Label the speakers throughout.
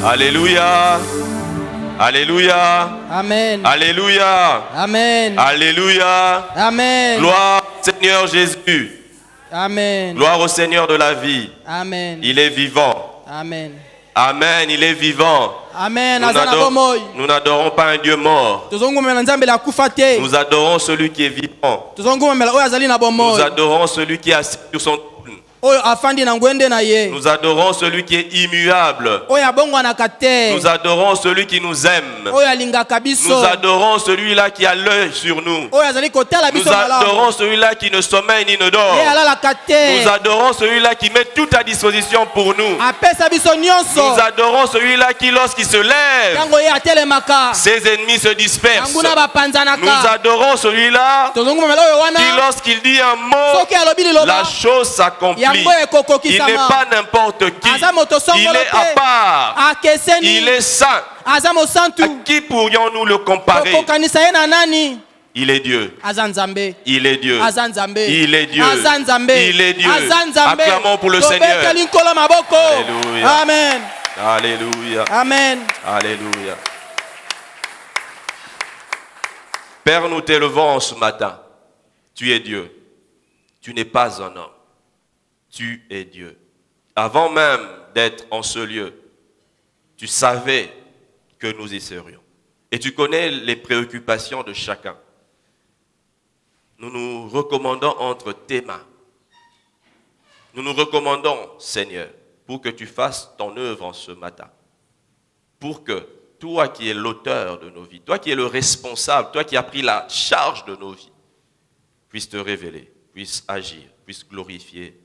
Speaker 1: Alléluia. Alléluia.
Speaker 2: Amen.
Speaker 1: Alléluia.
Speaker 2: Amen.
Speaker 1: Alléluia.
Speaker 2: Amen.
Speaker 1: Gloire au Seigneur Jésus.
Speaker 2: Amen.
Speaker 1: Gloire au Seigneur de la vie.
Speaker 2: Amen.
Speaker 1: Il est vivant.
Speaker 2: Amen.
Speaker 1: Amen. Il est vivant.
Speaker 2: Amen.
Speaker 1: Nous n'adorons pas un Dieu mort. Nous adorons celui qui est vivant. Nous adorons celui qui est assis sur son trône. Nous adorons celui qui est immuable. Nous adorons celui qui nous aime. Nous adorons celui-là qui a l'œil sur nous. Nous adorons celui-là qui ne sommeille ni ne dort. Nous adorons celui-là qui met tout à disposition pour nous. Nous adorons celui-là qui, lorsqu'il se lève, ses ennemis se dispersent. Nous adorons celui-là qui, lorsqu'il dit un mot, la chose s'accomplit. Il n'est pas n'importe qui. Il est à part. Il est saint. À qui pourrions-nous le comparer? Il est Dieu. Il est Dieu. Il est Dieu. Il est Dieu. Acclamons pour le Seigneur. Alléluia.
Speaker 2: Amen.
Speaker 1: Alléluia.
Speaker 2: Amen.
Speaker 1: Alléluia. Père, nous t'élevons ce matin. Tu es Dieu. Tu n'es pas un homme. Tu es Dieu. Avant même d'être en ce lieu, tu savais que nous y serions. Et tu connais les préoccupations de chacun. Nous nous recommandons entre tes mains. Nous nous recommandons, Seigneur, pour que tu fasses ton œuvre en ce matin. Pour que toi qui es l'auteur de nos vies, toi qui es le responsable, toi qui as pris la charge de nos vies, puisses te révéler, puisses agir, puisses glorifier.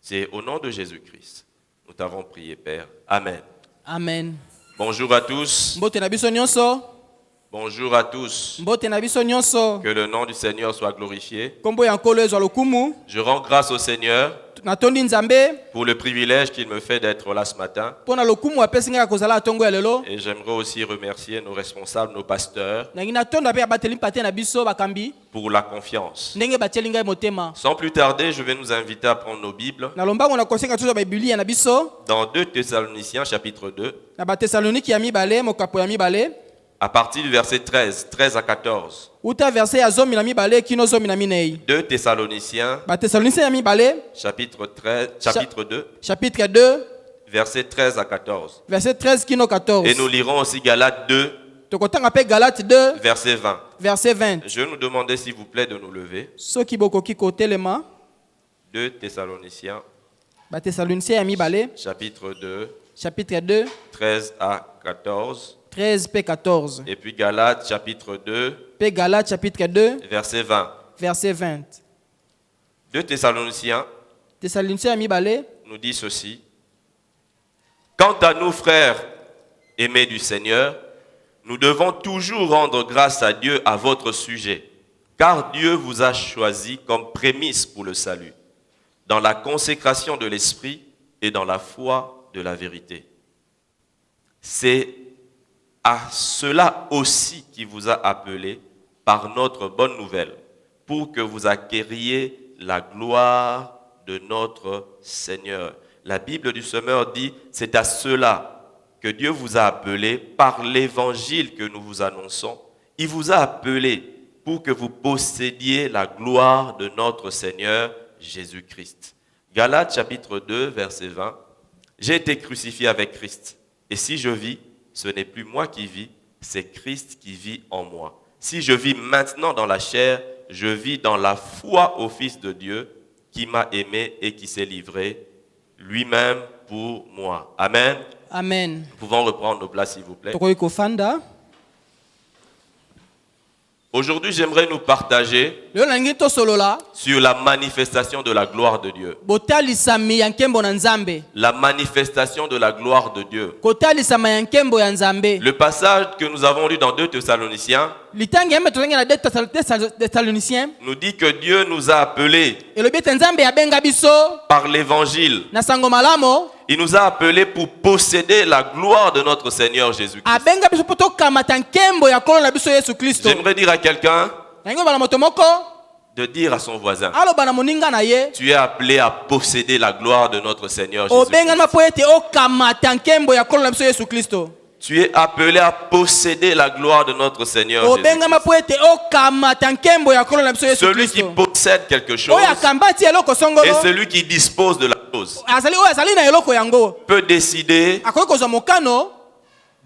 Speaker 1: C'est au nom de Jésus-Christ. Nous t'avons prié, Père. Amen.
Speaker 2: Amen.
Speaker 1: Bonjour à tous. Bonjour à tous. Que le nom du Seigneur soit glorifié. Je rends grâce au Seigneur pour le privilège qu'il me fait d'être là ce matin. Et j'aimerais aussi remercier nos responsables, nos pasteurs, pour la confiance. Sans plus tarder, je vais nous inviter à prendre nos Bibles dans 2 Thessaloniciens chapitre 2, à partir du verset 13 à 14. 2 Thessaloniciens chapitre 2, verset 13 à 14. Et nous lirons aussi Galates 2, verset 20. Je vais nous demander s'il vous plaît de nous lever. 2 Thessaloniciens chapitre 2, 13 à 14.
Speaker 2: 13 p 14.
Speaker 1: Et puis Galates chapitre 2, verset 20. 2 Thessaloniciens nous dit ceci. Quant à nous, frères aimés du Seigneur, nous devons toujours rendre grâce à Dieu à votre sujet, car Dieu vous a choisi comme prémisse pour le salut, dans la consécration de l'esprit et dans la foi de la vérité. C'est à cela aussi qui vous a appelé par notre bonne nouvelle, pour que vous acquériez la gloire de notre Seigneur. La Bible du Semeur dit, c'est à cela que Dieu vous a appelé par l'évangile que nous vous annonçons. Il vous a appelé pour que vous possédiez la gloire de notre Seigneur Jésus-Christ. Galates chapitre 2, verset 20. J'ai été crucifié avec Christ, et si je vis, ce n'est plus moi qui vis, c'est Christ qui vit en moi. Si je vis maintenant dans la chair, je vis dans la foi au Fils de Dieu qui m'a aimé et qui s'est livré lui-même pour moi. Amen.
Speaker 2: Amen.
Speaker 1: Nous pouvons reprendre nos places, s'il vous plaît. Aujourd'hui, j'aimerais nous partager sur la manifestation de la gloire de Dieu. La manifestation de la gloire de Dieu. Le passage que nous avons lu dans 2 Thessaloniciens nous dit que Dieu nous a appelés par l'évangile. Il nous a appelés pour posséder la gloire de notre Seigneur Jésus-Christ. J'aimerais dire à quelqu'un, de dire à son voisin,
Speaker 2: aloba na moninga na ye
Speaker 1: tu es appelé à posséder la gloire de notre Seigneur
Speaker 2: obengama
Speaker 1: Jésus-Christ.
Speaker 2: po ete okamata nkembo ya nkolo na biso Yesu Kristo.
Speaker 1: Tu es appelé à posséder la gloire de notre Seigneur
Speaker 2: obengama po
Speaker 1: Jésus-Christ.
Speaker 2: ete okamata nkembo ya nkolo na biso Yesu
Speaker 1: Celui qui
Speaker 2: Kristo.
Speaker 1: possède quelque chose
Speaker 2: oyo akambati eloko songolo
Speaker 1: et celui qui dispose de la chose
Speaker 2: azali oyo azali na eloko yango
Speaker 1: peut décider
Speaker 2: akoki kozwa mokano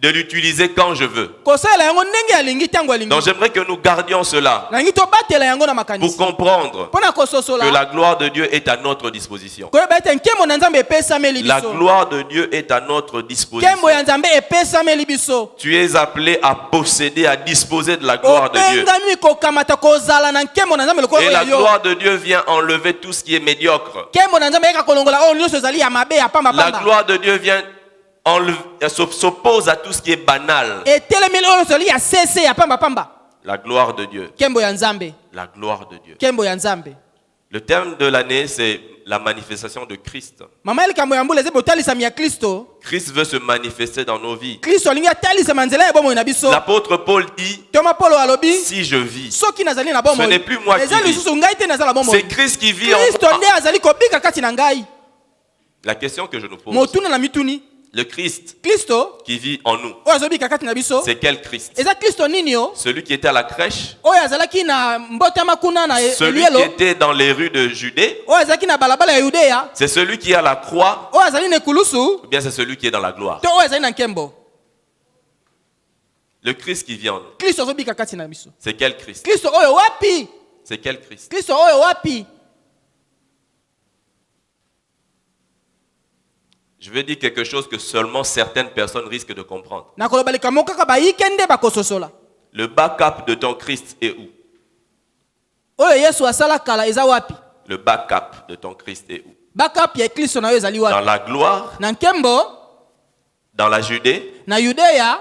Speaker 1: de l'utiliser quand je veux.
Speaker 2: kosalela yango ndenge alingi ntango alingi.
Speaker 1: Donc j'aimerais que nous gardions cela
Speaker 2: nalingi tobatela yango na
Speaker 1: pour
Speaker 2: makanisi
Speaker 1: comprendre
Speaker 2: mpo na kososola
Speaker 1: que la gloire de Dieu est à notre disposition.
Speaker 2: koyeba ete nkembo na nzambe epesameli
Speaker 1: La
Speaker 2: biso.
Speaker 1: gloire de Dieu est à notre disposition.
Speaker 2: nkembo ya nzambe epesameli biso.
Speaker 1: Tu es appelé à posséder, à disposer de la gloire de Dieu.
Speaker 2: obengami kokamata kozala na nkembo na nzambe lokola
Speaker 1: Et
Speaker 2: oyo
Speaker 1: la
Speaker 2: ya yo.
Speaker 1: gloire de Dieu vient enlever tout ce qui est médiocre.
Speaker 2: nkembo na nzambe eyaka kolongola oyo nyonso ezali ya mabe ya
Speaker 1: La
Speaker 2: pambapamba.
Speaker 1: gloire de Dieu vient s'oppose à tout ce qui est banal.
Speaker 2: etelemeli oyo ezali ya sese ya pambapamba.
Speaker 1: La gloire de Dieu.
Speaker 2: nkembo ya nzambe.
Speaker 1: La gloire de Dieu.
Speaker 2: nkembo ya nzambe.
Speaker 1: Le thème de l'année, c'est la manifestation de Christ.
Speaker 2: mama ya likambo ya mbula eza botalisami ya kristo.
Speaker 1: Christ veut se manifester dans nos vies.
Speaker 2: kristo alingi atalisama nzela ya bomoi na biso.
Speaker 1: L'apôtre Paul dit,
Speaker 2: toma polo alobi
Speaker 1: si je vis,
Speaker 2: soki nazali na
Speaker 1: ce n'est
Speaker 2: bomoi
Speaker 1: plus moi qui
Speaker 2: eza
Speaker 1: vis.
Speaker 2: lisusu ngai te nazala bomoi.
Speaker 1: C'est Christ qui vit en
Speaker 2: kristo
Speaker 1: moi.
Speaker 2: nde azali kobika kati na ngai.
Speaker 1: La question que je nous pose,
Speaker 2: motuna na mituni
Speaker 1: le Christ
Speaker 2: kristo
Speaker 1: qui vit en nous,
Speaker 2: oyo azobika kati na biso
Speaker 1: c'est quel Christ?
Speaker 2: eza kristo nini yo
Speaker 1: Celui qui était à la crèche,
Speaker 2: oyo azalaki na mbotama kuna na
Speaker 1: celui
Speaker 2: elielo
Speaker 1: qui était dans les rues de Judée,
Speaker 2: oyo azalaki na balabala ya yudeya
Speaker 1: c'est celui qui est à la croix,
Speaker 2: oyo azali na ekulusu
Speaker 1: ou bien c'est celui qui est dans la gloire.
Speaker 2: to oyo azali na nkembo.
Speaker 1: Le Christ qui vit en nous,
Speaker 2: kristo azobika kati na biso.
Speaker 1: c'est quel Christ?
Speaker 2: kristo oyo wapi?
Speaker 1: C'est quel Christ?
Speaker 2: kristo oyo wapi?
Speaker 1: Je veux dire quelque chose que seulement certaines personnes risquent de comprendre.
Speaker 2: nakoloba likambo kaka bayike nde bakososola.
Speaker 1: Le backup de ton Christ est où?
Speaker 2: oyo yesu asala kala eza wapi?
Speaker 1: Le backup de ton Christ est où?
Speaker 2: backup ya kristo na yo ezali
Speaker 1: Dans
Speaker 2: wapi?
Speaker 1: la gloire,
Speaker 2: na nkembo,
Speaker 1: dans la Judée
Speaker 2: na yudeya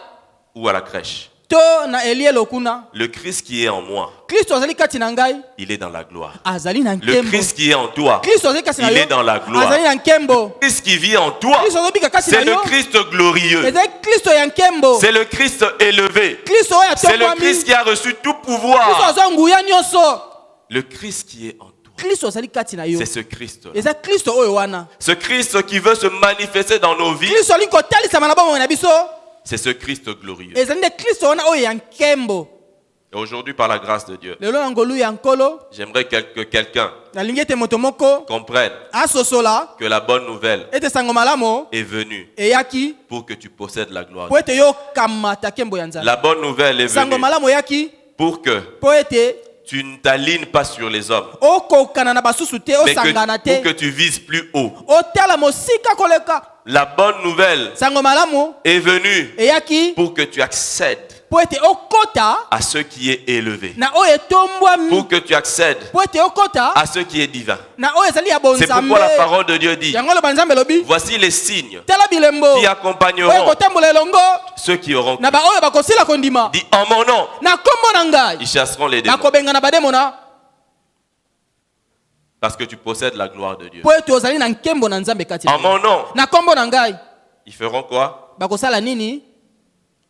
Speaker 1: ou à la crèche?
Speaker 2: to na elielo kuna.
Speaker 1: Le Christ qui est en moi,
Speaker 2: kristo azali kati na ngai
Speaker 1: il est dans la gloire.
Speaker 2: azali na
Speaker 1: Le
Speaker 2: nkembo.
Speaker 1: Christ qui est en toi,
Speaker 2: kristo azali kati na
Speaker 1: il
Speaker 2: yo
Speaker 1: est dans la gloire.
Speaker 2: azali na nkembo.
Speaker 1: Le Christ qui vit en toi,
Speaker 2: kristo azobika kati na
Speaker 1: c'est le
Speaker 2: yo
Speaker 1: Christ glorieux.
Speaker 2: ezali kristo ya nkembo.
Speaker 1: C'est le Christ élevé.
Speaker 2: kristo oyo
Speaker 1: C'est le
Speaker 2: atokwami.
Speaker 1: Christ qui a reçu tout
Speaker 2: kristo
Speaker 1: pouvoir.
Speaker 2: azwa nguya nyonso.
Speaker 1: Le Christ qui est en toi,
Speaker 2: kristo azali kati na yo
Speaker 1: c'est ce Christ.
Speaker 2: eza kristo oyo wana.
Speaker 1: Ce Christ qui veut se manifester dans nos vies,
Speaker 2: kristo alingi kotalisama na bomoi na biso
Speaker 1: c'est ce Christ glorieux.
Speaker 2: ezali nde kristo wana oyo ya nkembo.
Speaker 1: Et aujourd'hui, par la grâce de Dieu,
Speaker 2: lelo na ngolu ya nkolo
Speaker 1: j'aimerais que quelqu'un
Speaker 2: nalingi ete moto moko
Speaker 1: comprenne
Speaker 2: asosola
Speaker 1: que la bonne nouvelle
Speaker 2: ete sango malamu
Speaker 1: est venue
Speaker 2: eyaki
Speaker 1: pour que tu possèdes la gloire.
Speaker 2: po ete yo kamata nkembo ya nzambe.
Speaker 1: La bonne nouvelle est
Speaker 2: sango
Speaker 1: venue
Speaker 2: malamu eyaki
Speaker 1: pour que
Speaker 2: po ete
Speaker 1: tu ne t'alignes pas sur les hommes,
Speaker 2: okokana na basusu te
Speaker 1: mais
Speaker 2: osangana
Speaker 1: pour que
Speaker 2: te
Speaker 1: tu vises plus haut.
Speaker 2: otala mosika koleka.
Speaker 1: La bonne nouvelle
Speaker 2: sango malamu
Speaker 1: est venue
Speaker 2: eyaki
Speaker 1: pour que tu accèdes
Speaker 2: po ete okota
Speaker 1: à ce qui est élevé,
Speaker 2: na oyo etombwami,
Speaker 1: pour que tu accèdes
Speaker 2: po ete okota
Speaker 1: à ce qui est divin.
Speaker 2: na oyo ezali ya
Speaker 1: C'est pourquoi
Speaker 2: bonzambe.
Speaker 1: la parole de Dieu dit,
Speaker 2: yango loba nzambe lobi
Speaker 1: voici les signes
Speaker 2: tala bilembo
Speaker 1: qui
Speaker 2: oyo
Speaker 1: accompagneront
Speaker 2: kotambola elongo
Speaker 1: ceux qui auront
Speaker 2: na
Speaker 1: cru.
Speaker 2: baoyo bakosila kondima
Speaker 1: Dit en mon nom,
Speaker 2: na kombo na ngai
Speaker 1: ils chasseront les démons.
Speaker 2: bakobengana bademona.
Speaker 1: Parce que tu possèdes la gloire de Dieu.
Speaker 2: po ete ozali na nkembo na nzambe kati na
Speaker 1: En mon nom,
Speaker 2: na kombo na ngai
Speaker 1: ils feront quoi?
Speaker 2: bakosala nini?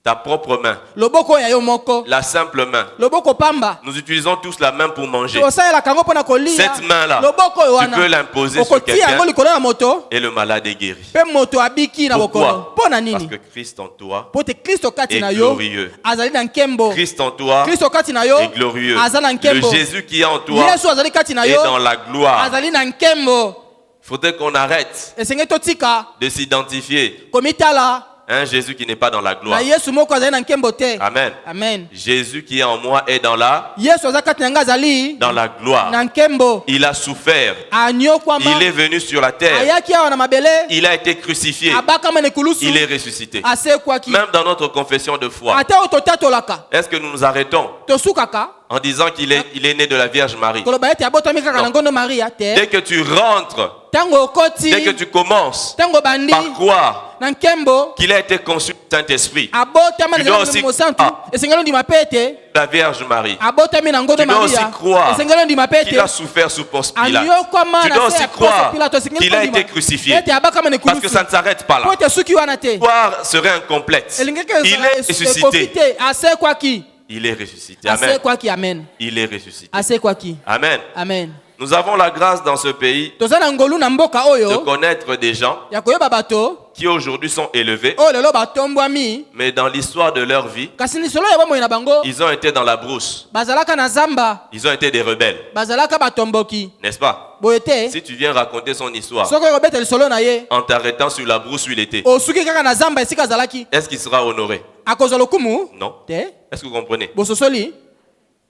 Speaker 1: Ta propre main,
Speaker 2: loboko oyo ya yo moko,
Speaker 1: la simple main.
Speaker 2: loboko pamba
Speaker 1: Nous utilisons tous la main pour manger.
Speaker 2: osalelaka yango mpo na kolia.
Speaker 1: Cette main-là,
Speaker 2: loboko oyo
Speaker 1: tu peux
Speaker 2: wana
Speaker 1: l'imposer sur
Speaker 2: okotia yango
Speaker 1: quelqu'un
Speaker 2: likolo na moto
Speaker 1: et le malade est guéri.
Speaker 2: mpe moto abiki na bokolo.
Speaker 1: Pourquoi?
Speaker 2: mpo na
Speaker 1: Parce
Speaker 2: nini?
Speaker 1: que Christ en toi
Speaker 2: po ete kristo kati
Speaker 1: est
Speaker 2: na yo
Speaker 1: glorieux.
Speaker 2: azali na nkembo.
Speaker 1: Christ en toi
Speaker 2: kristo kati na yo
Speaker 1: est glorieux.
Speaker 2: aza na
Speaker 1: Le
Speaker 2: nkembo.
Speaker 1: Jésus qui est en toi
Speaker 2: yesu azali kati na
Speaker 1: est
Speaker 2: yo
Speaker 1: dans la gloire.
Speaker 2: azali na nkembo.
Speaker 1: Il faudrait qu'on arrête
Speaker 2: esengeli totika
Speaker 1: de s'identifier
Speaker 2: komitala
Speaker 1: à un Jésus qui n'est pas dans la
Speaker 2: na
Speaker 1: gloire.
Speaker 2: yesu moko azali na nkembo te.
Speaker 1: Amen.
Speaker 2: Amen.
Speaker 1: Jésus qui est en moi est dans
Speaker 2: yesu aza kati na ngai azali
Speaker 1: la gloire.
Speaker 2: na nkembo.
Speaker 1: Il a souffert.
Speaker 2: anyokwama
Speaker 1: Il est venu sur la terre.
Speaker 2: ayaki awa na mabele
Speaker 1: Il a été crucifié.
Speaker 2: abakama na ekulusu
Speaker 1: Il est ressuscité.
Speaker 2: asekwaki.
Speaker 1: Même dans notre confession de foi,
Speaker 2: ata oyo totatolaka
Speaker 1: est-ce que nous nous arrêtons
Speaker 2: tosukaka
Speaker 1: en disant qu'il est né de la Vierge Marie?
Speaker 2: koloba ete abotami kaka na
Speaker 1: Non.
Speaker 2: ngondo maria te.
Speaker 1: Dès que tu rentres,
Speaker 2: ntango okoti
Speaker 1: dès que tu commences
Speaker 2: ntango bandi
Speaker 1: par croire
Speaker 2: na nkembo
Speaker 1: qu'il a été conçu du Saint-Esprit,
Speaker 2: abotama
Speaker 1: Tu dois aussi-
Speaker 2: na mosantu
Speaker 1: Ah.
Speaker 2: esengeli ondima pe ete
Speaker 1: la Vierge Marie,
Speaker 2: abotami na ngondo
Speaker 1: Tu dois
Speaker 2: maria
Speaker 1: aussi croire
Speaker 2: esengeli ondima pe
Speaker 1: qu'il
Speaker 2: ete
Speaker 1: a souffert sous Ponce Pilate.
Speaker 2: anyokwama
Speaker 1: Tu dois
Speaker 2: na se
Speaker 1: aussi
Speaker 2: ya
Speaker 1: croire
Speaker 2: Ponce Pilate, esengeli
Speaker 1: qu'il a
Speaker 2: kondima
Speaker 1: été crucifié.
Speaker 2: ete abakama na
Speaker 1: Parce que
Speaker 2: ekulusu
Speaker 1: ça ne s'arrête pas
Speaker 2: po
Speaker 1: là.
Speaker 2: ete suki wana te
Speaker 1: Croire serait incomplète.
Speaker 2: elingi
Speaker 1: Il est ressuscité.
Speaker 2: te asekwaki.
Speaker 1: Il est ressuscité.
Speaker 2: Ase
Speaker 1: Amen.
Speaker 2: quoi qui amen.
Speaker 1: Il est ressuscité.
Speaker 2: Ase quoi qui.
Speaker 1: Amen.
Speaker 2: Amen.
Speaker 1: Nous avons la grâce dans ce pays
Speaker 2: Toza na ngolu na mboka
Speaker 1: de
Speaker 2: oyo.
Speaker 1: connaître des gens
Speaker 2: Ya koyeba bato.
Speaker 1: qui aujourd'hui sont élevés,
Speaker 2: Oyo lelo batombwami.
Speaker 1: mais dans l'histoire de leur vie,
Speaker 2: Kasi ni solo ya bomoi na bango.
Speaker 1: ils ont été dans la brousse.
Speaker 2: Bazalaka na zamba.
Speaker 1: Ils ont été des rebelles,
Speaker 2: Bazalaka batomboki.
Speaker 1: n'est-ce pas?
Speaker 2: Boyete.
Speaker 1: Si tu viens raconter son histoire
Speaker 2: Soko robeta lisolo na ye.
Speaker 1: en t'arrêtant sur la brousse où il était,
Speaker 2: Osuki kaka na zamba esika zalaki.
Speaker 1: est-ce qu'il sera honoré?
Speaker 2: Akozwa lokumu.
Speaker 1: Non.
Speaker 2: Te.
Speaker 1: Est-ce que vous comprenez?
Speaker 2: Bososoli.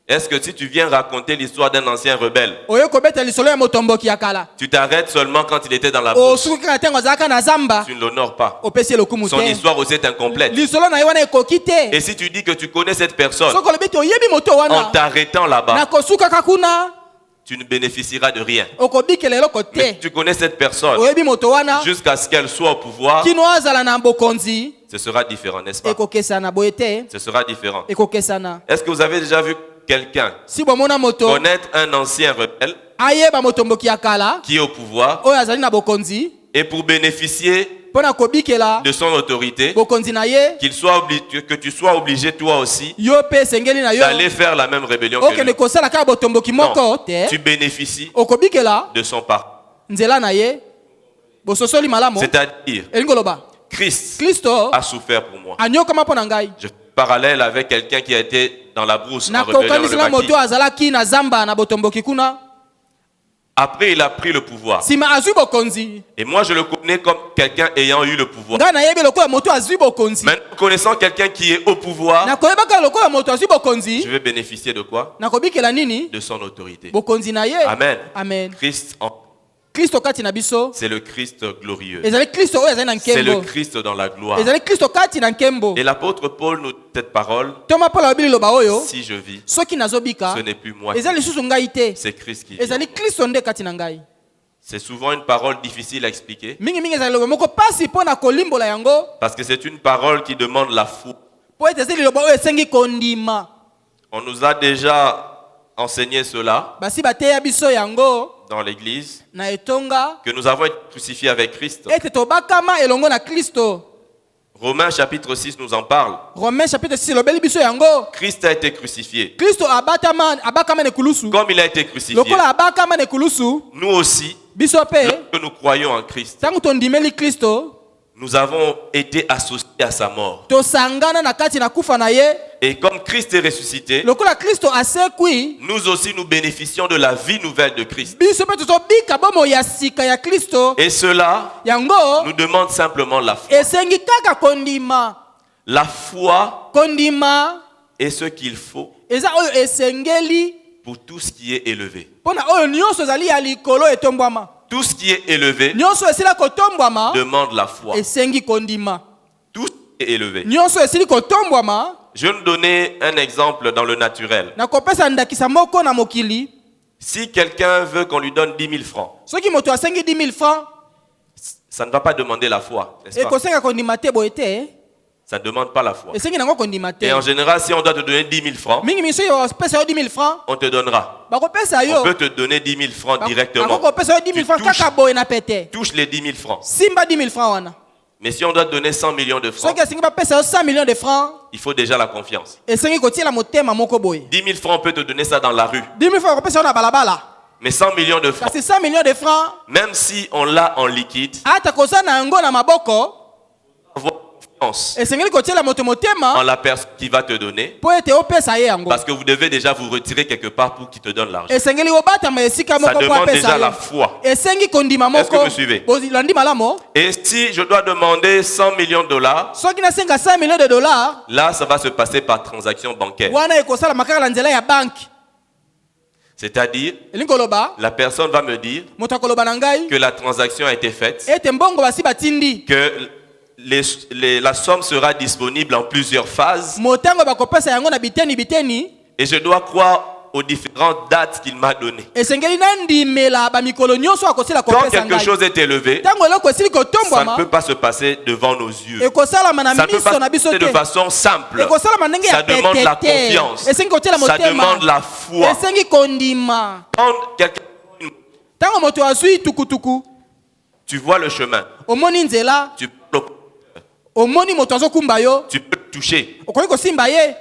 Speaker 1: Est-ce que si tu viens raconter l'histoire d'un ancien rebelle,
Speaker 2: Oyo kobeta lisolo ya motomboki ya kala.
Speaker 1: tu t'arrêtes seulement quand il était dans la brousse?
Speaker 2: Osuki kaka tengo zalaka na zamba.
Speaker 1: Tu ne l'honores pas.
Speaker 2: Opesi lokumu
Speaker 1: Son
Speaker 2: te.
Speaker 1: histoire aussi est incomplète.
Speaker 2: Lisolo na ye wana ekoki te.
Speaker 1: Et si tu dis que tu connais cette personne,
Speaker 2: Soko lobeti oyebi moto
Speaker 1: en
Speaker 2: wana.
Speaker 1: t'arrêtant là-bas,
Speaker 2: Na kosuka kakuna.
Speaker 1: tu ne bénéficieras de rien.
Speaker 2: Okobikela eloko
Speaker 1: Mais
Speaker 2: te.
Speaker 1: tu connais cette personne
Speaker 2: Oyebi moto wana.
Speaker 1: jusqu'à ce qu'elle soit au pouvoir,
Speaker 2: Kino azala na bokonzi.
Speaker 1: ce sera différent, n'est-ce pas?
Speaker 2: Ekokesana boyete.
Speaker 1: Ce sera différent.
Speaker 2: Ekokesana.
Speaker 1: Est-ce que vous avez déjà vu quelqu'un
Speaker 2: Si bomona moto.
Speaker 1: connaître un ancien rebelle
Speaker 2: Ayeba motomboki ya kala.
Speaker 1: qui est au pouvoir
Speaker 2: Oyo azali na bokonzi.
Speaker 1: et pour bénéficier
Speaker 2: Pona kobikela.
Speaker 1: de son autorité,
Speaker 2: Bokonzi na ye.
Speaker 1: que tu sois obligé toi aussi
Speaker 2: Yo pe sengeli na yo.
Speaker 1: d'aller faire la même rébellion que
Speaker 2: Okende
Speaker 1: lui?
Speaker 2: kosala kaka botomboki moko
Speaker 1: Non,
Speaker 2: te.
Speaker 1: tu bénéficies
Speaker 2: Okobikela.
Speaker 1: de son parcours.
Speaker 2: Nzela na ye. Bososoli malamo.
Speaker 1: C'est-à-dire,
Speaker 2: Elingoloba.
Speaker 1: Christ
Speaker 2: Kristo.
Speaker 1: a souffert pour moi.
Speaker 2: Anyokama pona ngai.
Speaker 1: Je fais parallèle avec quelqu'un qui a été dans la brousse en rébellion
Speaker 2: Nakokanisela
Speaker 1: le
Speaker 2: moto
Speaker 1: maquis.
Speaker 2: azalaki na zamba na botomboki kuna.
Speaker 1: Après, il a pris le pouvoir.
Speaker 2: Sima azwi bokonzi.
Speaker 1: Et moi, je le connais comme quelqu'un ayant eu le pouvoir.
Speaker 2: Nga na yebi lokola moto azwi bokonzi.
Speaker 1: Maintenant, connaissant quelqu'un qui est au pouvoir,
Speaker 2: Nakoyebaka lokola moto azwi
Speaker 1: je
Speaker 2: bokonzi.
Speaker 1: vais bénéficier de quoi?
Speaker 2: Nakobikela nini?
Speaker 1: De son autorité.
Speaker 2: Bokonzi na ye.
Speaker 1: Amen.
Speaker 2: Amen.
Speaker 1: Christ,
Speaker 2: Kristo kati na biso.
Speaker 1: c'est le Christ glorieux.
Speaker 2: Ezali Kristo oyo azali na
Speaker 1: C'est le
Speaker 2: nkembo.
Speaker 1: Christ dans la gloire.
Speaker 2: Ezali Kristo kati na nkembo.
Speaker 1: Et l'apôtre Paul nous dit cette parole:
Speaker 2: Toma Paul abili loba oyo.
Speaker 1: si je vis,
Speaker 2: Soki nazobika.
Speaker 1: ce n'est plus moi qui
Speaker 2: Ezali
Speaker 1: vis,
Speaker 2: lisusu ngai te.
Speaker 1: c'est Christ qui vit.
Speaker 2: Ezali Kristo nde kati na ngai.
Speaker 1: C'est souvent une parole difficile à expliquer
Speaker 2: Mingi mingi ezali loba moko pasi pona kolimbola yango.
Speaker 1: parce que c'est une parole qui demande la foi.
Speaker 2: Po ete ezali loba oyo esengi kondima.
Speaker 1: On nous a déjà enseigné cela
Speaker 2: Basi bateya biso yango
Speaker 1: dans l'église,
Speaker 2: na etonga.
Speaker 1: que nous avons été crucifiés avec Christ.
Speaker 2: Ete tobakama elongo na Kristo.
Speaker 1: Romains chapitre 6 nous en parle.
Speaker 2: Romains chapitre 6 lobeli biso yango.
Speaker 1: Christ a été crucifié.
Speaker 2: Kristo abakama ne kulusu.
Speaker 1: Comme il a été crucifié,
Speaker 2: Lokola abakama ne kulusu.
Speaker 1: nous aussi,
Speaker 2: Biso pe.
Speaker 1: lorsque nous croyons en Christ,
Speaker 2: Tangu tondimeli Kristo.
Speaker 1: nous avons été associés à sa mort.
Speaker 2: Tosangana na kati na kufa na ye.
Speaker 1: Et comme Christ est ressuscité,
Speaker 2: Lokola Kristo asekwi.
Speaker 1: nous aussi nous bénéficions de la vie nouvelle de Christ.
Speaker 2: Biso pe tozobika bomo ya sika ya Kristo.
Speaker 1: Et cela
Speaker 2: Yango
Speaker 1: nous demande simplement la foi.
Speaker 2: esengi kaka kondima.
Speaker 1: La foi
Speaker 2: Kondima
Speaker 1: est ce qu'il faut
Speaker 2: eza oyo esengeli
Speaker 1: pour tout ce qui est élevé.
Speaker 2: pona oyo nyonso ezali ya likolo etombwama.
Speaker 1: Tout ce qui est élevé
Speaker 2: Nyonso esila kotombwama
Speaker 1: demande la foi.
Speaker 2: esengi kondima.
Speaker 1: Tout ce qui est élevé.
Speaker 2: Nyonso esili kotombwama.
Speaker 1: Je vais nous donner un exemple dans le naturel.
Speaker 2: Nakopesa ndakisa moko na mokili.
Speaker 1: Si quelqu'un veut qu'on lui donne 10 000 francs,
Speaker 2: Soki moto asengi 10 000 francs,
Speaker 1: ça ne va pas demander la foi, n'est-ce pas?
Speaker 2: ekosenga kondima te boye te.
Speaker 1: Ça ne demande pas la foi.
Speaker 2: Esengi nango kondima te.
Speaker 1: Et en général, si on doit te donner 10 000 francs,
Speaker 2: Mingi miso yo pesa yo 10 000 francs.
Speaker 1: on te donnera.
Speaker 2: Bakopesa
Speaker 1: On
Speaker 2: yo.
Speaker 1: peut te donner 10 000 francs directement.
Speaker 2: Bakopesa yo 10 000 francs kaka boye na pete.
Speaker 1: Touche les 10 000 francs.
Speaker 2: Simba 10 000 francs wana.
Speaker 1: Mais si on doit te donner 100 millions de francs,
Speaker 2: Soki asengi bapesa yo 100 millions de francs,
Speaker 1: il faut déjà la confiance.
Speaker 2: esengi kotiela motema moko boye.
Speaker 1: 10 000 francs, on peut te donner ça dans la rue.
Speaker 2: 10 000 francs bakopesa yo na balabala.
Speaker 1: Mais 100 millions de francs,
Speaker 2: Kasi 100 millions de francs,
Speaker 1: même si on l'a en liquide,
Speaker 2: ata kozana yango na maboko,
Speaker 1: avoir confiance
Speaker 2: esengeli kotiela moto
Speaker 1: en
Speaker 2: motema
Speaker 1: la personne qui va te donner,
Speaker 2: po ete opesa ye yango.
Speaker 1: parce que vous devez déjà vous retirer quelque part pour qu'il te donne l'argent.
Speaker 2: Esengeli obatama esika
Speaker 1: Ça
Speaker 2: moko po
Speaker 1: demande déjà
Speaker 2: apesa
Speaker 1: la
Speaker 2: ye.
Speaker 1: foi.
Speaker 2: Esengi kondima
Speaker 1: Est-ce que
Speaker 2: moko.
Speaker 1: vous suivez?
Speaker 2: Landi malamo.
Speaker 1: Et si je dois demander 100 millions de dollars,
Speaker 2: Soki nasenga 100 millions de dollars,
Speaker 1: là, ça va se passer par transaction bancaire.
Speaker 2: wana ekosala makaka na nzela ya banki.
Speaker 1: C'est-à-dire,
Speaker 2: Elingi koloba,
Speaker 1: la personne va me dire
Speaker 2: moto akoloba na ngai,
Speaker 1: que la transaction a été faite,
Speaker 2: ete mbongo basi batindi.
Speaker 1: que la somme sera disponible en plusieurs phases,
Speaker 2: Motango bakopesa yango na biteni biteni.
Speaker 1: et je dois croire aux différentes dates qu'il m'a données.
Speaker 2: Esengeli nandimela ba mikolo nyonso akosela
Speaker 1: Quand
Speaker 2: kopesa
Speaker 1: quelque
Speaker 2: ngai.
Speaker 1: chose est élevé,
Speaker 2: Tango eloko esili
Speaker 1: ça ne
Speaker 2: kotombwama,
Speaker 1: peut pas se passer devant nos yeux.
Speaker 2: ekosalama na
Speaker 1: Ça ne peut
Speaker 2: miso
Speaker 1: pas
Speaker 2: na
Speaker 1: se
Speaker 2: biso
Speaker 1: passer de
Speaker 2: te.
Speaker 1: façon simple.
Speaker 2: Ekosalama ndenge
Speaker 1: Ça
Speaker 2: ya
Speaker 1: demande la
Speaker 2: pete te.
Speaker 1: confiance.
Speaker 2: Esengi kotiela
Speaker 1: Ça
Speaker 2: motema.
Speaker 1: demande la foi.
Speaker 2: Esengi kondima.
Speaker 1: Quand quelqu'un,
Speaker 2: Tango moto azwi tukutuku,
Speaker 1: tu vois le chemin,
Speaker 2: omoni nzela,
Speaker 1: tu peux
Speaker 2: omoni moto azokumba yo,
Speaker 1: tu peux le toucher.
Speaker 2: okoki kosimba ye.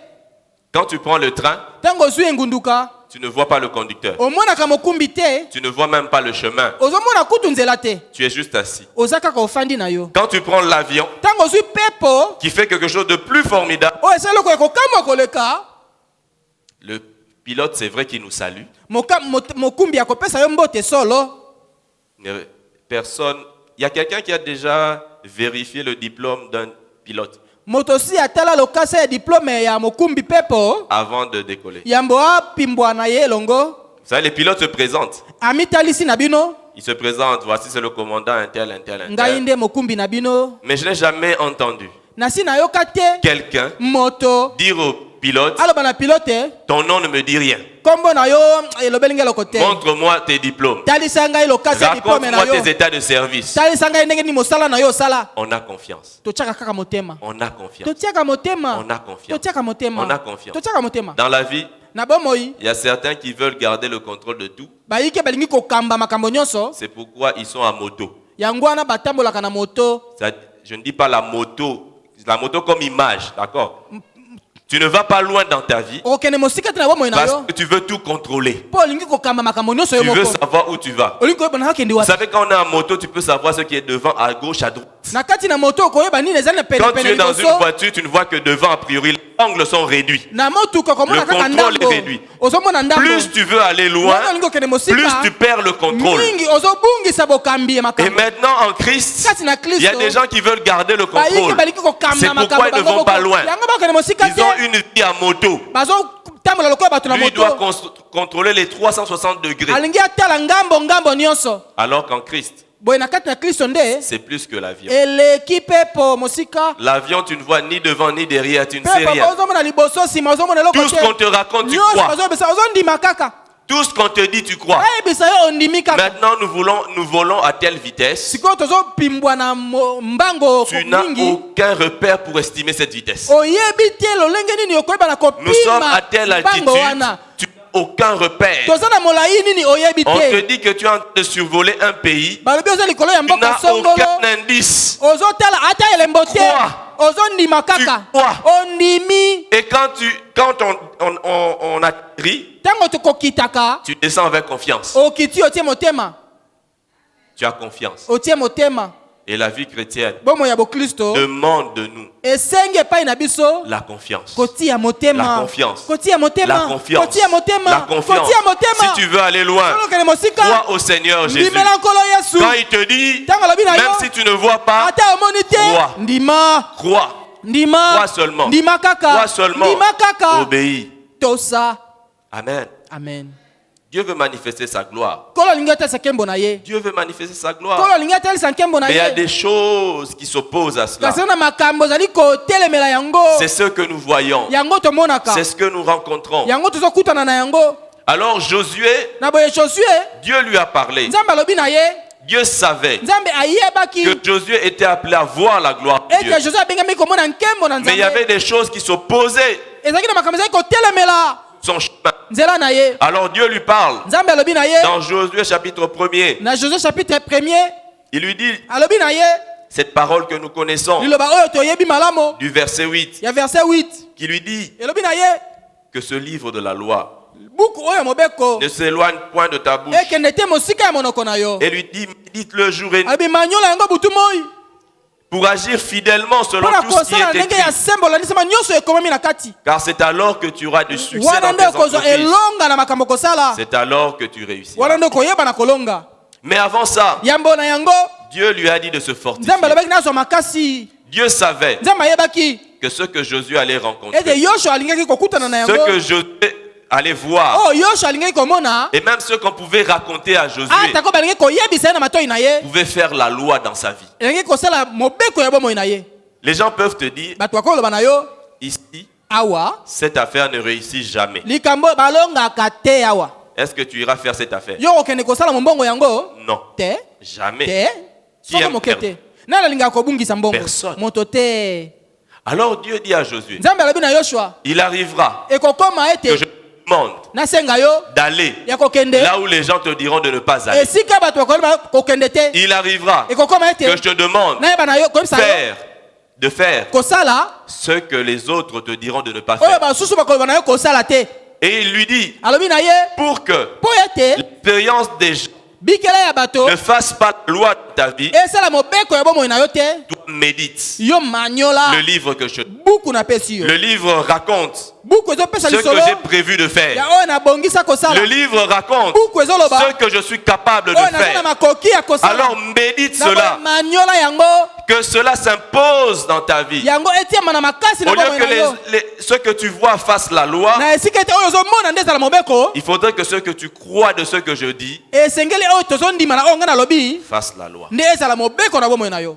Speaker 1: Quand tu prends le train,
Speaker 2: ntango ozwi engunduka
Speaker 1: tu ne vois pas le conducteur.
Speaker 2: omonaka mokumbi te
Speaker 1: Tu ne vois même pas le chemin.
Speaker 2: ozomona kutu nzela te
Speaker 1: Tu es juste assis.
Speaker 2: oza kaka ofandi na yo
Speaker 1: Quand tu prends l'avion,
Speaker 2: ntango ozwi mpepo
Speaker 1: qui fait quelque chose de plus formidable,
Speaker 2: oyo esali eloko ekokamwa koleka
Speaker 1: le pilote, c'est vrai qu'il nous salue.
Speaker 2: mokumbi akopesa yo mbote solo
Speaker 1: Personne. Il y a quelqu'un qui a déjà vérifié le diplôme d'un pilote
Speaker 2: moto si atala lokasa ya diplome ya mokumbi pepo
Speaker 1: avant de décoller.
Speaker 2: yambo apimbwa na ye elongo
Speaker 1: Vous savez, les pilotes se présentent.
Speaker 2: amitalisi na bino
Speaker 1: Ils se présentent. Voici, c'est le commandant, un tel, un tel, un
Speaker 2: ngai
Speaker 1: tel.
Speaker 2: nde mokumbi na bino
Speaker 1: Mais je n'ai jamais entendu
Speaker 2: nasi nayoka te
Speaker 1: quelqu'un
Speaker 2: moto
Speaker 1: dire au pilote,
Speaker 2: aloba na pilote
Speaker 1: ton nom ne me dit rien.
Speaker 2: kombo na yo elobeli ngai eloko te
Speaker 1: Montre-moi tes diplômes.
Speaker 2: talisa ngai lokasa ya diplome na
Speaker 1: Raconte-moi
Speaker 2: yo
Speaker 1: tes états de service.
Speaker 2: talisa ngai ndenge nini mosala na yo osala
Speaker 1: On a confiance.
Speaker 2: totiaka kaka motema
Speaker 1: On a confiance.
Speaker 2: totiaka motema
Speaker 1: On a confiance.
Speaker 2: totiaka motema
Speaker 1: On a confiance.
Speaker 2: totiaka motema
Speaker 1: Dans la vie,
Speaker 2: na bomoi
Speaker 1: il y a certains qui veulent garder le contrôle de tout.
Speaker 2: bayike balingi kokamba makambo nyonso
Speaker 1: C'est pourquoi ils sont à moto.
Speaker 2: yango wana batambolaka na moto
Speaker 1: Je ne dis pas la moto comme image, d'accord? Tu ne vas pas loin dans ta vie
Speaker 2: okende mosika te na bomoi na
Speaker 1: parce
Speaker 2: yo
Speaker 1: que tu veux tout contrôler.
Speaker 2: mpo olingi kokamba makambo nyonso yo
Speaker 1: Tu veux
Speaker 2: moko
Speaker 1: savoir où tu vas.
Speaker 2: olingi koyeba na kakende
Speaker 1: Vous
Speaker 2: wapi
Speaker 1: savez, quand on est en moto, tu peux savoir ce qui est devant, à gauche, à droite.
Speaker 2: na kati na moto okoyeba nini eza na
Speaker 1: Quand tu
Speaker 2: penepene
Speaker 1: es dans une
Speaker 2: liboso
Speaker 1: voiture, tu ne vois que devant, a priori, les angles sont réduits.
Speaker 2: na motuka okomona
Speaker 1: Le
Speaker 2: kaka
Speaker 1: contrôle est
Speaker 2: ndambo
Speaker 1: réduit.
Speaker 2: ozomona ndambo
Speaker 1: Plus tu veux aller loin,
Speaker 2: wana olingi okende
Speaker 1: plus tu
Speaker 2: mosika
Speaker 1: perds le contrôle.
Speaker 2: mingi ozobungisa bokambi ya
Speaker 1: Et
Speaker 2: makambo
Speaker 1: maintenant, en Christ,
Speaker 2: kati na
Speaker 1: il y a des
Speaker 2: kristo
Speaker 1: gens qui veulent garder le
Speaker 2: bayike
Speaker 1: contrôle.
Speaker 2: balingi kokamba
Speaker 1: C'est
Speaker 2: makambo
Speaker 1: pourquoi ils ne
Speaker 2: bango
Speaker 1: vont pas
Speaker 2: moko.
Speaker 1: loin.
Speaker 2: yango bakende mosika
Speaker 1: Ils ont
Speaker 2: te
Speaker 1: une vie à moto.
Speaker 2: bazotambola lokola bato na
Speaker 1: Lui doit
Speaker 2: moto
Speaker 1: contrôler les 360 degrés.
Speaker 2: alingi atala ngambo nyonso
Speaker 1: Alors qu'en Christ,
Speaker 2: boye na kati na kristo nde
Speaker 1: c'est plus que l'avion.
Speaker 2: eleki mpepo mosika
Speaker 1: L'avion, tu ne vois ni devant ni derrière, tu ne sais
Speaker 2: mpepo
Speaker 1: rien.
Speaker 2: ozomona liboso nsima ozomona eloko
Speaker 1: Tout ce qu'on te raconte, tu
Speaker 2: nyonso
Speaker 1: crois.
Speaker 2: bazobisa ozondima kaka
Speaker 1: Tout ce qu'on te dit, tu crois.
Speaker 2: ayebisa yo ondimi kaka
Speaker 1: Maintenant, nous volons à telle vitesse.
Speaker 2: sikoyo tozopimbwa na mbango
Speaker 1: Tu n'as
Speaker 2: mingi
Speaker 1: aucun repère pour estimer cette vitesse.
Speaker 2: oyebi te lolenge nini okoyeba na
Speaker 1: Nous sommes à
Speaker 2: kopima
Speaker 1: telle
Speaker 2: mbango
Speaker 1: altitude,
Speaker 2: wana
Speaker 1: tu n'as aucun repère.
Speaker 2: toza na molai nini oyebi
Speaker 1: On te
Speaker 2: te
Speaker 1: dit que tu es en train de survoler un pays.
Speaker 2: balobi oza likolo ya
Speaker 1: Tu
Speaker 2: mboka
Speaker 1: n'as
Speaker 2: songolo
Speaker 1: aucun indice.
Speaker 2: ozotala ata elembo te
Speaker 1: Crois.
Speaker 2: ozondima kaka
Speaker 1: Tu crois.
Speaker 2: ondimi
Speaker 1: Et quand on atterrit,
Speaker 2: ntango tokokitaka
Speaker 1: tu descends avec confiance.
Speaker 2: okiti otie motema
Speaker 1: Tu as confiance.
Speaker 2: otie motema
Speaker 1: Et la vie chrétienne
Speaker 2: bomoi ya bokristo
Speaker 1: demande de nous
Speaker 2: esengi epai na biso
Speaker 1: la confiance.
Speaker 2: kotia
Speaker 1: La
Speaker 2: motema
Speaker 1: confiance.
Speaker 2: kotia
Speaker 1: La
Speaker 2: motema
Speaker 1: confiance.
Speaker 2: kotia motema
Speaker 1: La confiance.
Speaker 2: kotia motema
Speaker 1: Si tu veux aller loin,
Speaker 2: olokele mosika
Speaker 1: crois au Seigneur Jésus.
Speaker 2: ndimela nkolo yesu
Speaker 1: Quand il te dit,
Speaker 2: ntango alobi na
Speaker 1: même
Speaker 2: yo
Speaker 1: si tu ne vois pas,
Speaker 2: ata omoni te
Speaker 1: crois.
Speaker 2: ndima
Speaker 1: crois.
Speaker 2: ndima
Speaker 1: Crois seulement.
Speaker 2: ndima kaka
Speaker 1: Crois seulement.
Speaker 2: ndima kaka
Speaker 1: Obéis.
Speaker 2: tosa
Speaker 1: Amen.
Speaker 2: amen
Speaker 1: Dieu veut manifester sa gloire.
Speaker 2: kolo alingi atalisa nkembo na ye
Speaker 1: Dieu veut manifester sa
Speaker 2: kolo
Speaker 1: gloire.
Speaker 2: alingi atalisa nkembo na
Speaker 1: Mais il y a
Speaker 2: ye
Speaker 1: des choses qui s'opposent à cela.
Speaker 2: kasi na makambo ozali kotelemela yango
Speaker 1: C'est ce que nous voyons.
Speaker 2: yango tomonaka
Speaker 1: C'est ce que nous rencontrons.
Speaker 2: yango tozokutana na yango
Speaker 1: Alors Josué,
Speaker 2: na boye josue
Speaker 1: Dieu lui a parlé.
Speaker 2: nzambe alobi na ye
Speaker 1: Dieu savait
Speaker 2: nzambe ayebaki
Speaker 1: que Josué était appelé à voir la gloire de Dieu.
Speaker 2: ete josue abengami komona nkembo na
Speaker 1: Mais il y avait
Speaker 2: nzambe
Speaker 1: des choses qui s'opposaient
Speaker 2: ezalaki na makambo ezali kotelemela
Speaker 1: son chemin.
Speaker 2: nzela na ye
Speaker 1: Alors Dieu lui parle.
Speaker 2: nzambe alobi na ye
Speaker 1: Dans Josué chapitre 1er,
Speaker 2: na josue chapitre 1er
Speaker 1: il lui dit
Speaker 2: alobi na ye
Speaker 1: cette parole que nous connaissons
Speaker 2: liloba oyo toyebi malamu
Speaker 1: du verset 8,
Speaker 2: ya verset 8
Speaker 1: qui lui dit
Speaker 2: elobi na ye
Speaker 1: que ce livre de la loi
Speaker 2: buku oyo mobeko
Speaker 1: ne s'éloigne point de ta bouche.
Speaker 2: ekende te mosika ya monoko na yo
Speaker 1: Et lui dit, médite-le jour et nuit
Speaker 2: alobi manyola yango butu moi
Speaker 1: pour agir fidèlement selon
Speaker 2: mpona
Speaker 1: tout ce qui
Speaker 2: kosala
Speaker 1: est
Speaker 2: ndenge
Speaker 1: écrit.
Speaker 2: ya sembo landisama nyonso ekomami na kati
Speaker 1: Car c'est alors que tu auras du succès
Speaker 2: wana
Speaker 1: dans
Speaker 2: nde
Speaker 1: tes
Speaker 2: okozwa
Speaker 1: entreprises.
Speaker 2: elonga na makambo kosala
Speaker 1: C'est alors que tu réussis.
Speaker 2: wana nde okoyeba na kolonga
Speaker 1: Mais avant ça,
Speaker 2: yambo na yango
Speaker 1: Dieu lui a dit de se
Speaker 2: nzambe
Speaker 1: fortifier.
Speaker 2: alobaki nazwa makasi
Speaker 1: Dieu savait
Speaker 2: nzambe ayebaki
Speaker 1: que ce que Josué allait
Speaker 2: ete
Speaker 1: rencontrer,
Speaker 2: yosho alingaki kokutana na
Speaker 1: ce
Speaker 2: yango
Speaker 1: que Josué allait voir,
Speaker 2: oyo yosho alingaki komona
Speaker 1: et même ce qu'on pouvait raconter à Josué,
Speaker 2: atako balingi koyebisa ye na matoi na ye
Speaker 1: pouvait faire la loi dans sa vie.
Speaker 2: elingi kosala mobeko ya bomoi na ye
Speaker 1: Les gens peuvent te dire,
Speaker 2: bato bakoloba na yo
Speaker 1: ici,
Speaker 2: awa
Speaker 1: cette affaire ne réussit jamais.
Speaker 2: likambo balongaka te awa
Speaker 1: Est-ce que tu iras faire cette affaire?
Speaker 2: yo okende kosala mombongo yango
Speaker 1: Non,
Speaker 2: te
Speaker 1: jamais.
Speaker 2: te
Speaker 1: Qui
Speaker 2: soko
Speaker 1: aime
Speaker 2: moke
Speaker 1: perdre?
Speaker 2: te nani alingaka kobungisa mbongo
Speaker 1: Personne.
Speaker 2: moto te
Speaker 1: Alors Dieu dit à Josué,
Speaker 2: nzambe alobi na yoshua
Speaker 1: il arrivera
Speaker 2: ekokoma
Speaker 1: que
Speaker 2: ete
Speaker 1: je te demande
Speaker 2: nasenga yo
Speaker 1: d'aller
Speaker 2: ya kokende
Speaker 1: là où les gens te diront de ne pas aller.
Speaker 2: esika bato bakoloba kokende te
Speaker 1: Il arrivera
Speaker 2: ekokoma
Speaker 1: que
Speaker 2: ete
Speaker 1: je te demande
Speaker 2: nayeba na yo koyebisa yo
Speaker 1: faire de faire
Speaker 2: kosala
Speaker 1: ce que les autres te diront de ne pas
Speaker 2: oyo
Speaker 1: faire.
Speaker 2: basusu bakoloba na yo kosala te.
Speaker 1: Et il lui dit,
Speaker 2: Alobi na ye
Speaker 1: pour que
Speaker 2: po ete
Speaker 1: l'expérience des gens
Speaker 2: bikela ya bato
Speaker 1: ne fasse pas la loi de ta vie,
Speaker 2: esala mobeko ya bomoi na yo te.
Speaker 1: toi médite
Speaker 2: Yo maniola
Speaker 1: le livre que je...
Speaker 2: buku na pesi yo.
Speaker 1: Le livre raconte
Speaker 2: Buku ezopesa
Speaker 1: ce que
Speaker 2: lisolo
Speaker 1: j'ai prévu de faire.
Speaker 2: ya oyo nabongisa kosala.
Speaker 1: Le livre raconte
Speaker 2: Buku ezoloba
Speaker 1: ce que je suis capable de
Speaker 2: oyo naza na
Speaker 1: faire.
Speaker 2: makoki ya kosala.
Speaker 1: Alors médite
Speaker 2: Na
Speaker 1: cela,
Speaker 2: maniola yango
Speaker 1: que cela s'impose dans ta vie.
Speaker 2: yango etiama na makasi na
Speaker 1: Au lieu
Speaker 2: bomoi
Speaker 1: que
Speaker 2: na yo.
Speaker 1: ce que tu vois fasse la loi,
Speaker 2: Na esika ete oyo ozomona nde ezala mobeko
Speaker 1: il faudrait que ce que tu crois de ce que je dis
Speaker 2: esengeli oyo tozondima na oyo ngai nalobi
Speaker 1: fasse la loi.
Speaker 2: nde ezala mobeko na bomoi na yo.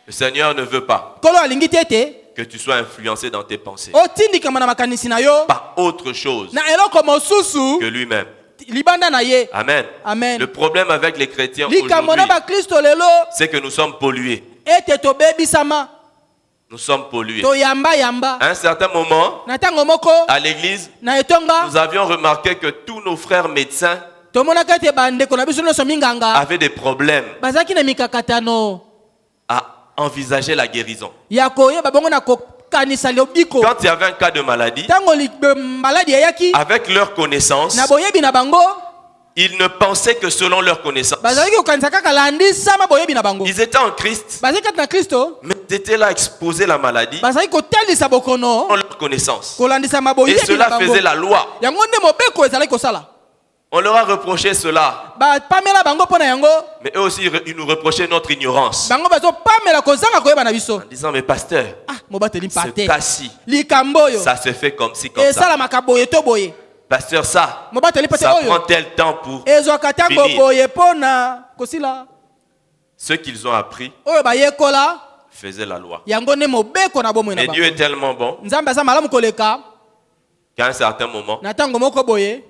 Speaker 1: Le Seigneur ne veut pas
Speaker 2: Kolo alingi te ete
Speaker 1: que tu sois influencé dans tes pensées
Speaker 2: otindikama na makanisi na yo
Speaker 1: par autre chose
Speaker 2: na eloko mosusu
Speaker 1: que lui-même.
Speaker 2: libanda na ye.
Speaker 1: Amen.
Speaker 2: Amen.
Speaker 1: Le problème avec les chrétiens
Speaker 2: likambo na
Speaker 1: aujourd'hui,
Speaker 2: bakristo lelo
Speaker 1: c'est que nous sommes pollués.
Speaker 2: ete tobebisama
Speaker 1: Nous sommes pollués.
Speaker 2: toyamba
Speaker 1: À un certain moment,
Speaker 2: na ntango moko
Speaker 1: à l'église,
Speaker 2: na etonga
Speaker 1: nous avions remarqué que tous nos frères médecins
Speaker 2: tomonaka ete bandeko na biso nyonso minganga
Speaker 1: avaient des problèmes
Speaker 2: bazalaki na mikakatano
Speaker 1: à envisager la guérison.
Speaker 2: ya koyeba bongo na kokanisa lobiko.
Speaker 1: Quand il y avait un cas de maladie,
Speaker 2: Ntango maladi eyaki
Speaker 1: avec leur connaissance,
Speaker 2: na boyebi na bango
Speaker 1: ils ne pensaient que selon leur connaissance.
Speaker 2: bazalaki kokanisa kaka landisama boyebi na bango.
Speaker 1: Ils étaient en Christ,
Speaker 2: bazalaki kati na Kristo
Speaker 1: mais ils étaient là à exposer la maladie
Speaker 2: bazalaki kotalisa bokono
Speaker 1: selon leur connaissance.
Speaker 2: kolandisama
Speaker 1: Et
Speaker 2: boyebi na
Speaker 1: cela
Speaker 2: bango.
Speaker 1: faisait la loi.
Speaker 2: yango nde mobeko ezalaki kosala.
Speaker 1: On leur a reproché cela.
Speaker 2: bapamela bango mpo na yango
Speaker 1: Mais eux aussi, ils nous reprochaient notre ignorance.
Speaker 2: bango bazopamela kozanga koyeba na biso.
Speaker 1: En disant, mais pasteur,
Speaker 2: mobateli
Speaker 1: ce
Speaker 2: mpate
Speaker 1: cas-ci,
Speaker 2: likambo oyo
Speaker 1: ça se fait comme ci, comme ça.
Speaker 2: esalamaka boye to boye.
Speaker 1: Pasteur, ça
Speaker 2: mobateli mpate
Speaker 1: prend
Speaker 2: oyo
Speaker 1: tel temps pour
Speaker 2: ezwaka ntango
Speaker 1: finir.
Speaker 2: boye mpo na kosila.
Speaker 1: Ce qu'ils ont appris
Speaker 2: oyo bayekola
Speaker 1: faisait la loi.
Speaker 2: yango nde mobeko na bomoi na
Speaker 1: Mais Dieu
Speaker 2: bango.
Speaker 1: est tellement bon
Speaker 2: nzambe aza malamu koleka
Speaker 1: qu'à un certain moment,
Speaker 2: na ntango moko boye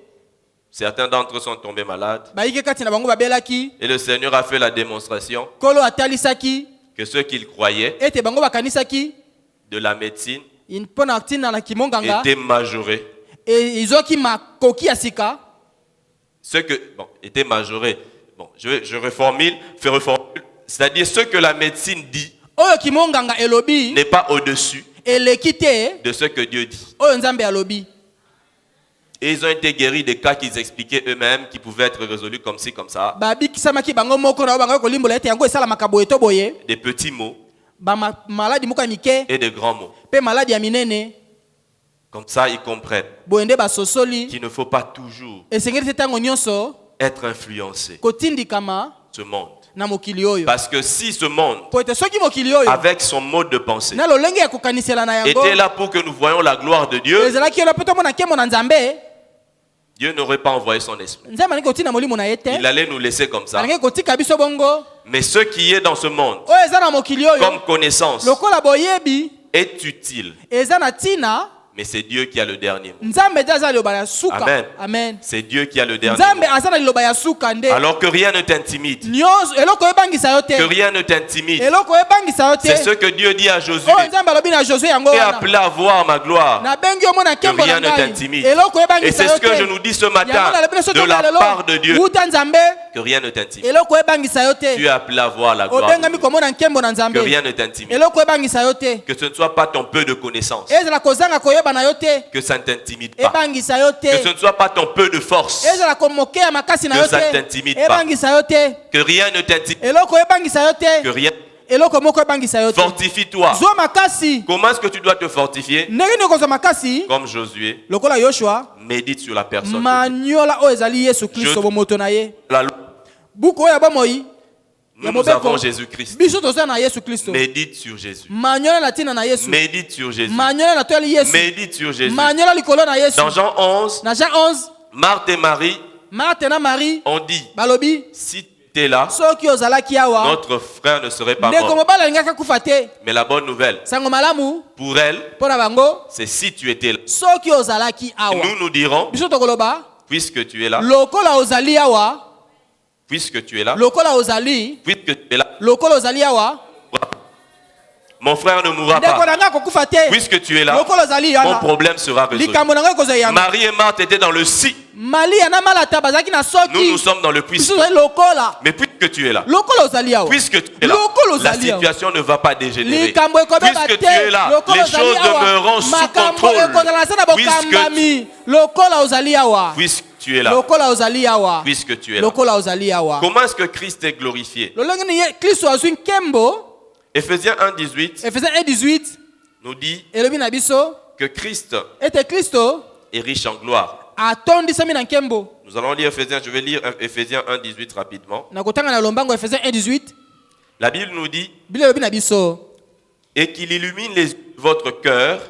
Speaker 1: certains d'entre eux sont tombés malades.
Speaker 2: bayiki kati na bango babelaki
Speaker 1: Et le Seigneur a fait la démonstration
Speaker 2: kolo atalisaki
Speaker 1: que ceux qu'ils croyaient
Speaker 2: ete bango bakanisaki
Speaker 1: de la médecine
Speaker 2: mpo na ntina na kimonganga
Speaker 1: étaient majorés.
Speaker 2: ezwaki makoki ya sika.
Speaker 1: Ceux que, bon, étaient majorés. Bon, je reformule, c'est-à-dire ce que la médecine dit
Speaker 2: oyo kimonganga elobi
Speaker 1: n'est pas au-dessus
Speaker 2: eleki te
Speaker 1: de ce que Dieu dit.
Speaker 2: oyo nzambe alobi.
Speaker 1: Et ils ont été guéris des cas qu'ils expliquaient eux-mêmes qui pouvaient être résolus comme ci, comme ça.
Speaker 2: babikisamaki bango moko na bango kolimbola ete yango esalamaka boye to boye.
Speaker 1: Des petits mots
Speaker 2: maladi moko ya mike
Speaker 1: et des grands mots.
Speaker 2: mpe maladi ya minene
Speaker 1: Comme ça, ils comprennent
Speaker 2: boye nde basosoli
Speaker 1: qu'il ne faut pas toujours
Speaker 2: esengeli te ntango nyonso
Speaker 1: être influencé
Speaker 2: kotindikama
Speaker 1: ce monde.
Speaker 2: na mokili oyo.
Speaker 1: Parce que si ce monde,
Speaker 2: po ete soki mokili oyo
Speaker 1: avec son mode de pensée,
Speaker 2: na lolenge ya kokanisela na yango
Speaker 1: était là pour que nous voyions la gloire de Dieu,
Speaker 2: ezalaki elo mpe tomona nkembo na nzambe
Speaker 1: Dieu n'aurait pas envoyé son esprit.
Speaker 2: nzambe alingi kotina molimo na ye te
Speaker 1: Il allait nous laisser comme ça.
Speaker 2: alingi kotika biso bongo
Speaker 1: Mais ce qui est dans ce monde,
Speaker 2: oyo eza na mokili oyo
Speaker 1: comme connaissance,
Speaker 2: lokola boyebi
Speaker 1: est utile.
Speaker 2: eza na ntina.
Speaker 1: Mais c'est Dieu qui a le dernier mot.
Speaker 2: nzambe nde aza liloba ya suka.
Speaker 1: Amen.
Speaker 2: Amen.
Speaker 1: C'est Dieu qui a le dernier
Speaker 2: nzambe
Speaker 1: mot.
Speaker 2: aza na liloba ya suka nde
Speaker 1: Alors que rien ne t'intimide.
Speaker 2: nyonso eloko ebangisa yo
Speaker 1: Que
Speaker 2: te
Speaker 1: rien ne t'intimide.
Speaker 2: eloko ebangisa yo te
Speaker 1: C'est ce que Dieu dit à Josué.
Speaker 2: oyo nzambe alobi na Josué yango
Speaker 1: Et
Speaker 2: wana
Speaker 1: appelé à voir ma gloire.
Speaker 2: nabengi yo mona
Speaker 1: Que
Speaker 2: nkembo na
Speaker 1: rien ne
Speaker 2: ngai
Speaker 1: t'intimide.
Speaker 2: eloko
Speaker 1: Et
Speaker 2: ebangisa
Speaker 1: c'est
Speaker 2: yo
Speaker 1: ce que je
Speaker 2: te
Speaker 1: nous dis ce
Speaker 2: yango
Speaker 1: matin
Speaker 2: nalobi na biso
Speaker 1: de
Speaker 2: tonga
Speaker 1: la
Speaker 2: lelo
Speaker 1: part de Dieu.
Speaker 2: wuta nzambe
Speaker 1: Que rien ne t'intimide.
Speaker 2: eloko ebangisa yo te
Speaker 1: Tu es appelé à voir la gloire.
Speaker 2: obengami
Speaker 1: de Dieu.
Speaker 2: komona nkembo na
Speaker 1: Que
Speaker 2: nzambe
Speaker 1: rien ne t'intimide.
Speaker 2: eloko ebangisa yo te
Speaker 1: Que ce ne soit pas ton peu de connaissance.
Speaker 2: ezala kozanga koyeba na yo te
Speaker 1: Que ça ne t'intimide pas.
Speaker 2: ebangisa yo
Speaker 1: Que ce
Speaker 2: te
Speaker 1: ne soit pas ton peu de force.
Speaker 2: ezala komokeya makasi na
Speaker 1: Que
Speaker 2: yo
Speaker 1: ça ne
Speaker 2: te
Speaker 1: t'intimide pas.
Speaker 2: ebangisa yo te
Speaker 1: Que rien ne t'intimide.
Speaker 2: eloko ebangisa yo
Speaker 1: Que
Speaker 2: te
Speaker 1: rien.
Speaker 2: eloko moko ebangisa yo te
Speaker 1: Fortifie-toi.
Speaker 2: zwa makasi
Speaker 1: Comment est-ce que tu dois te fortifier?
Speaker 2: ndenge nini okozwa makasi
Speaker 1: Comme Josué,
Speaker 2: lokola yoshua
Speaker 1: médite sur la personne. de Dieu.
Speaker 2: maniola oyo ezali yesu kristo bomoto na ye
Speaker 1: La loi.
Speaker 2: buku oyo ya bomoi ya
Speaker 1: Nous avons
Speaker 2: mobeko
Speaker 1: Jésus-Christ.
Speaker 2: biso toza na yesu kristo
Speaker 1: Médite sur Jésus.
Speaker 2: maniola na ntina na yesu
Speaker 1: Médite sur Jésus.
Speaker 2: maniola na toyali yesu
Speaker 1: Médite sur Jésus.
Speaker 2: maniola likolo na yesu
Speaker 1: Dans Jean 11,
Speaker 2: na jean 11
Speaker 1: Marthe et Marie
Speaker 2: marte na marie
Speaker 1: ont dit,
Speaker 2: balobi
Speaker 1: si tu es là,
Speaker 2: soki ozalaki awa
Speaker 1: notre frère ne serait pas
Speaker 2: ndeko
Speaker 1: mort.
Speaker 2: mobali alingaki akufa te
Speaker 1: Mais la bonne nouvelle,
Speaker 2: sango malamu
Speaker 1: pour elle,
Speaker 2: mpo na bango
Speaker 1: c'est si tu étais là.
Speaker 2: soki ozalaki awa
Speaker 1: Nous dirons,
Speaker 2: biso tokoloba
Speaker 1: puisque tu es là,
Speaker 2: lokola ozali awa
Speaker 1: puisque tu es là,
Speaker 2: lokola ozali
Speaker 1: puisque tu es là,
Speaker 2: lokola ozali awa
Speaker 1: mon frère ne mourra
Speaker 2: ndeko
Speaker 1: pas.
Speaker 2: na ngai akokufa te
Speaker 1: Puisque tu es là,
Speaker 2: lokola ozali
Speaker 1: mon
Speaker 2: yana
Speaker 1: problème sera résolu.
Speaker 2: likambo na ngai ekozwa yango
Speaker 1: Marie et Marthe étaient dans le si.
Speaker 2: malia na malata bazalaki na
Speaker 1: Nous
Speaker 2: soki
Speaker 1: sommes dans le
Speaker 2: biso
Speaker 1: puisque.
Speaker 2: tozali lokola
Speaker 1: Mais puisque que tu es là,
Speaker 2: lokola ozali awa
Speaker 1: puisque tu es là,
Speaker 2: lokola
Speaker 1: la
Speaker 2: ozali awa
Speaker 1: situation ne va pas dégénérer.
Speaker 2: likambo ekobeba
Speaker 1: Puisque
Speaker 2: te
Speaker 1: tu es là,
Speaker 2: lokola
Speaker 1: les choses
Speaker 2: ozali awa
Speaker 1: demeureront sous
Speaker 2: makambo
Speaker 1: contrôle.
Speaker 2: ekozala na se na bokambami lokola ozali awa
Speaker 1: Puisque tu es là,
Speaker 2: lokola ozali awa
Speaker 1: puisque tu es là.
Speaker 2: lokola ozali awa
Speaker 1: Comment est-ce que Christ est glorifié?
Speaker 2: lolenge ni kristo azwi nkembo
Speaker 1: Éphésiens 1:18
Speaker 2: Ephésiens 1:18
Speaker 1: nous dit
Speaker 2: elobi na biso
Speaker 1: que Christ
Speaker 2: ete kristo
Speaker 1: est riche en gloire.
Speaker 2: atondisami na nkembo.
Speaker 1: Nous allons lire Éphésiens, je vais lire Éphésiens 1:18 rapidement.
Speaker 2: Na kotanga na lombango Ephésiens 1:18
Speaker 1: La Bible nous dit
Speaker 2: Biblia elobi na biso
Speaker 1: et qu'il illumine votre cœur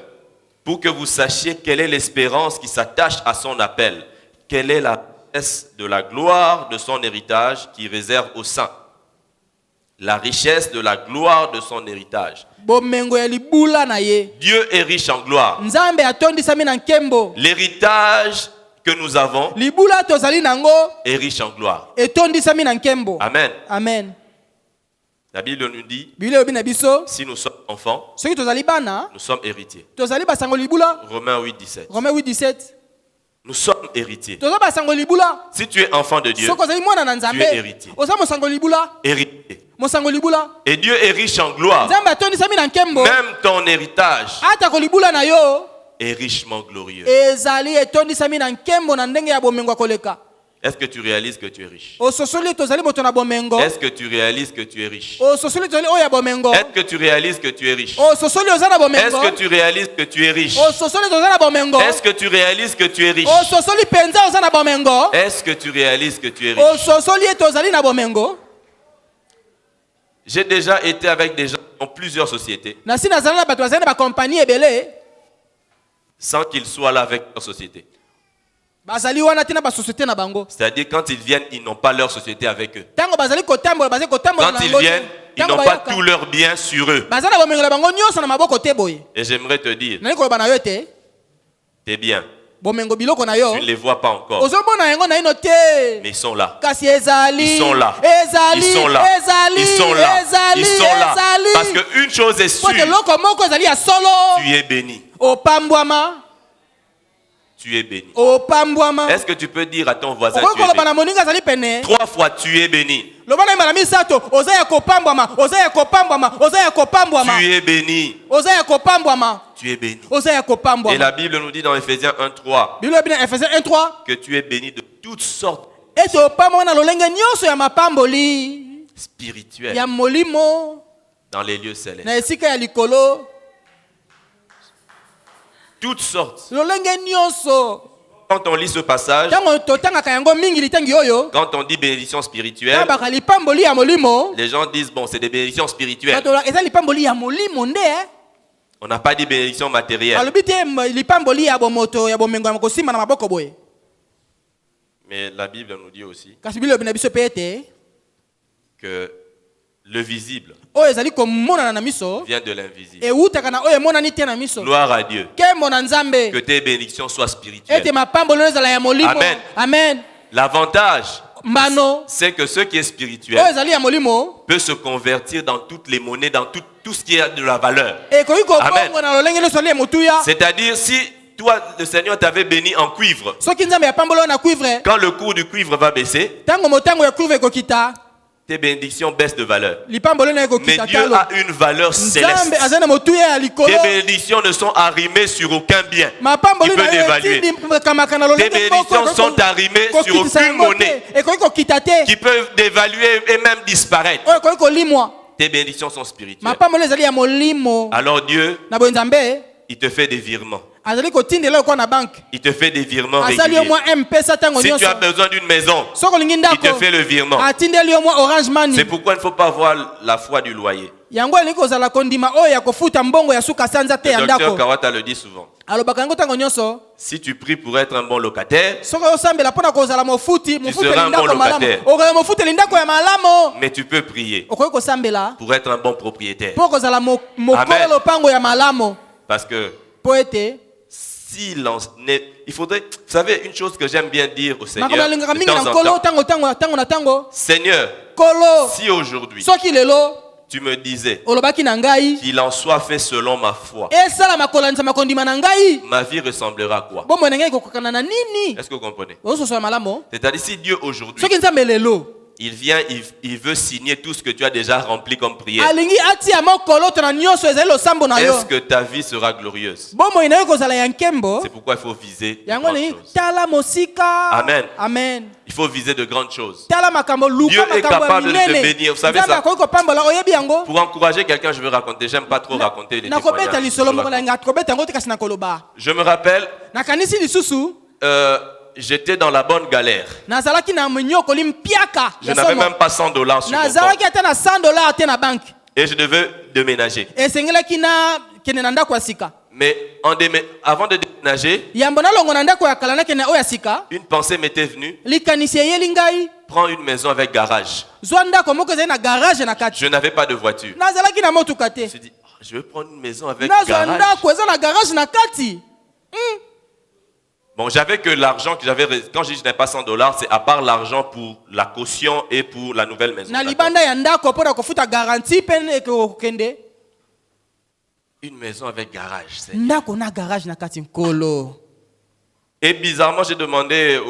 Speaker 1: pour que vous sachiez quelle est l'espérance qui s'attache à son appel, quelle est la richesse de la gloire de son héritage qui réserve aux saints. La richesse de la gloire de son héritage.
Speaker 2: bomengo ya libula na ye.
Speaker 1: Dieu est riche en gloire.
Speaker 2: Nzambe atondisami na nkembo.
Speaker 1: L'héritage que nous avons
Speaker 2: libula tozali nango
Speaker 1: est riche en gloire.
Speaker 2: etondisami na nkembo.
Speaker 1: Amen.
Speaker 2: Amen.
Speaker 1: La Bible nous dit,
Speaker 2: Biblia elobi na biso
Speaker 1: si nous sommes enfants,
Speaker 2: soki tozali bana
Speaker 1: nous sommes héritiers.
Speaker 2: tozali basango libula.
Speaker 1: Romains 8:17.
Speaker 2: Romains 8:17
Speaker 1: Nous sommes héritiers.
Speaker 2: tozali basango libula.
Speaker 1: Si tu es enfant de Dieu,
Speaker 2: soki ozali mwana na nzambe
Speaker 1: tu es héritier.
Speaker 2: oza mosango libula.
Speaker 1: Héritier.
Speaker 2: Mosango libula.
Speaker 1: Et Dieu est riche en gloire.
Speaker 2: Nzambe atondisami na nkembo.
Speaker 1: Même ton héritage
Speaker 2: Ata ko libula na yo
Speaker 1: est richement glorieux.
Speaker 2: ezali etondisami na nkembo na ndenge ya bomengo koleka.
Speaker 1: Est-ce que tu réalises que tu es riche?
Speaker 2: Ososoli tozali moto na bomengo.
Speaker 1: Est-ce que tu réalises que tu es riche?
Speaker 2: Ososoli tozali oya bomengo.
Speaker 1: Est-ce que tu réalises que tu es riche?
Speaker 2: Ososoli oza na bomengo.
Speaker 1: Est-ce que tu réalises que tu es riche?
Speaker 2: Ososoli toza na bomengo.
Speaker 1: Est-ce que tu réalises que tu es riche?
Speaker 2: Ososoli penza oza na bomengo.
Speaker 1: Est-ce que tu réalises que tu es riche?
Speaker 2: Ososoli tozali na bomengo.
Speaker 1: J'ai déjà été avec des gens dans plusieurs sociétés
Speaker 2: Nasi nazala na bato bazali na ba compagnie ebele.
Speaker 1: sans qu'ils soient là avec leur société.
Speaker 2: Bazali wana tina ba société na bango.
Speaker 1: C'est-à-dire quand ils viennent, ils n'ont pas leur société avec eux.
Speaker 2: Tango bazali kotambola bazali kotambola
Speaker 1: Quand ils viennent, ils n'ont pas tous leurs biens sur eux.
Speaker 2: bazali na bomengo na bango nyonso na maboko te boye.
Speaker 1: Et j'aimerais te dire,
Speaker 2: Nani koloba na yo te?
Speaker 1: tes biens,
Speaker 2: Bomengo biloko na yo.
Speaker 1: tu ne les vois pas encore,
Speaker 2: Ozomona yango na ino te.
Speaker 1: mais ils sont là.
Speaker 2: Kasi ezali.
Speaker 1: Ils sont là.
Speaker 2: Ezali.
Speaker 1: Ils sont là.
Speaker 2: Ezali.
Speaker 1: Ils sont là.
Speaker 2: Ezali.
Speaker 1: Ils sont là.
Speaker 2: Ezali.
Speaker 1: Parce qu'une chose est sûre,
Speaker 2: Pote loko moko ezali ya solo.
Speaker 1: tu es béni.
Speaker 2: Opambwama.
Speaker 1: Tu es béni.
Speaker 2: Opambwama.
Speaker 1: Est-ce que tu peux dire à ton voisin,
Speaker 2: Oko
Speaker 1: tu es
Speaker 2: koloba na
Speaker 1: béni?
Speaker 2: moninga ezali pene.
Speaker 1: 3 fois, tu es béni.
Speaker 2: Lobana imana misato. Oza ya kopambwama. Oza ya kopambwama. Oza ya kopambwama.
Speaker 1: Tu es béni.
Speaker 2: Oza ya kopambwama.
Speaker 1: Tu es béni.
Speaker 2: Oza ya
Speaker 1: Et
Speaker 2: kopambwama.
Speaker 1: la Bible nous dit dans Éphésiens 1:3
Speaker 2: Biblia bina Ephésiens 1:3.
Speaker 1: que tu es béni de toutes sortes
Speaker 2: Ete opambwama na lolenge nyonso ya mapamboli.
Speaker 1: spirituelles
Speaker 2: Ya molimo.
Speaker 1: dans les lieux célestes.
Speaker 2: Na esika ya likolo.
Speaker 1: Toutes sortes.
Speaker 2: Lolenge nyonso.
Speaker 1: Quand on lit ce passage,
Speaker 2: Tango totangaka yango mingi litangi oyo.
Speaker 1: quand on dit bénédiction spirituelle,
Speaker 2: Tabaka lipamboli ya molimo.
Speaker 1: les gens disent, bon, c'est des bénédictions spirituelles.
Speaker 2: Katola eza lipamboli ya molimo nde.
Speaker 1: On n'a pas dit bénédiction matérielle.
Speaker 2: Alobi te lipamboli ya bomoto ya bomengo ya kosimba na maboko boye.
Speaker 1: Mais la Bible nous dit aussi
Speaker 2: Kasi Biblia bina biso pe ete
Speaker 1: que le visible
Speaker 2: oyo ezali komonana na miso
Speaker 1: vient de l'invisible.
Speaker 2: ewutaka na oyo emonani te na miso.
Speaker 1: Gloire à Dieu.
Speaker 2: Kembo na Nzambe.
Speaker 1: Que tes bénédictions soient spirituelles.
Speaker 2: Ete mapamboli ezala ya molimo.
Speaker 1: Amen.
Speaker 2: Amen.
Speaker 1: L'avantage,
Speaker 2: Mbano
Speaker 1: c'est que ce qui est
Speaker 2: oyo
Speaker 1: spirituel
Speaker 2: ezali ya molimo
Speaker 1: peut se convertir dans toutes les monnaies, dans tout ce qui a de la valeur.
Speaker 2: ekoki
Speaker 1: Amen.
Speaker 2: kobongo na lolenge nyonso ali ya motuya.
Speaker 1: C'est-à-dire, si toi, le Seigneur t'avait béni en cuivre,
Speaker 2: Soki Nzambe apamboli oyo na cuivre.
Speaker 1: quand le cours du cuivre va baisser,
Speaker 2: Tango motango ya cuivre ekokita.
Speaker 1: tes bénédictions baissent de valeur.
Speaker 2: Lipamboli na
Speaker 1: Mais
Speaker 2: ekokita
Speaker 1: Dieu
Speaker 2: talo.
Speaker 1: a une valeur
Speaker 2: Nzambe
Speaker 1: céleste.
Speaker 2: azali na motuya ya likolo.
Speaker 1: Tes bénédictions ne sont arrimées sur aucun bien
Speaker 2: Mapamboli
Speaker 1: qui peut
Speaker 2: na
Speaker 1: dévaluer.
Speaker 2: kamaka na
Speaker 1: Tes
Speaker 2: lolenge
Speaker 1: bénédictions sont arrimées sur aucune monnaie
Speaker 2: ekoki kokita te.
Speaker 1: qui peuvent dévaluer et même disparaître.
Speaker 2: Oyo ekoki kolimwa.
Speaker 1: Tes bénédictions sont spirituelles.
Speaker 2: Mapamboli ezali ya molimo.
Speaker 1: Alors Dieu,
Speaker 2: Na boye Nzambe
Speaker 1: il te fait des virements.
Speaker 2: azali kotindela kwa na banque.
Speaker 1: Il te fait des virements
Speaker 2: Asali yo
Speaker 1: réguliers.
Speaker 2: mwa M-Pesa tango
Speaker 1: Si tu as
Speaker 2: nyonso.
Speaker 1: besoin d'une maison,
Speaker 2: Soko lingi
Speaker 1: il
Speaker 2: ndako.
Speaker 1: te fait le virement.
Speaker 2: Atindeli yo mwa Orange Money.
Speaker 1: C'est pourquoi il ne faut pas avoir la foi du loyer.
Speaker 2: Yango elingi kozala kondima oyo ya kofuta mbongo ya suka sanza te
Speaker 1: Le
Speaker 2: ya
Speaker 1: docteur
Speaker 2: ndako.
Speaker 1: Kawata le dit souvent.
Speaker 2: Alobaka yango tango nyonso.
Speaker 1: Si tu pries pour être un bon locataire,
Speaker 2: Soki osambela mpona kozala mofuti
Speaker 1: seras un bon
Speaker 2: ndako malamu.
Speaker 1: locataire.
Speaker 2: Okoki mofuteli ndako ya malamu.
Speaker 1: mais tu peux prier
Speaker 2: Okoki kosambela
Speaker 1: pour être un bon propriétaire.
Speaker 2: mpo kozala mokolo lopango ya malamu.
Speaker 1: Parce que
Speaker 2: Po ete
Speaker 1: il faudrait, vous savez, une chose que j'aime bien dire au Seigneur,
Speaker 2: makambo alingaka
Speaker 1: de
Speaker 2: mingi na
Speaker 1: temps en
Speaker 2: nkolo
Speaker 1: temps,
Speaker 2: tango na tango.
Speaker 1: Seigneur,
Speaker 2: Kolo
Speaker 1: si aujourd'hui
Speaker 2: soki lelo
Speaker 1: tu me disais
Speaker 2: olobaki na ngai
Speaker 1: qu'il en soit fait selon ma foi,
Speaker 2: esalama kolandisa makondima na ngai
Speaker 1: ma vie ressemblera à quoi?
Speaker 2: bomoi na ngai ekokokana na nini
Speaker 1: Est-ce que vous comprenez?
Speaker 2: ozososola malamu.
Speaker 1: C'est-à-dire, si Dieu aujourd'hui
Speaker 2: Soki Nzambe lelo
Speaker 1: il vient, il veut signer tout ce que tu as déjà rempli comme prière. Est-ce que ta vie sera glorieuse? C'est pourquoi il faut viser de grandes choses. Amen.
Speaker 2: Amen.
Speaker 1: Il faut viser de grandes choses. Dieu est capable de te bénir. Vous savez ça? Pour encourager quelqu'un, je veux raconter. J'aime pas trop raconter les témoignages. Je me rappelle, j'étais dans la bonne galère. Je n'avais même pas $100 sur mon compte. Et je devais déménager. Mais avant de déménager, une pensée m'était venue. Prends une maison avec garage. Je n'avais pas de voiture. Je me suis dit, je vais prendre une maison avec garage. Bon, j'avais que l'argent que j'avais. Quand je dis je n'ai pas $100, c'est à part l'argent pour la caution et pour la nouvelle maison. Une maison avec garage. Et bizarrement, j'ai demandé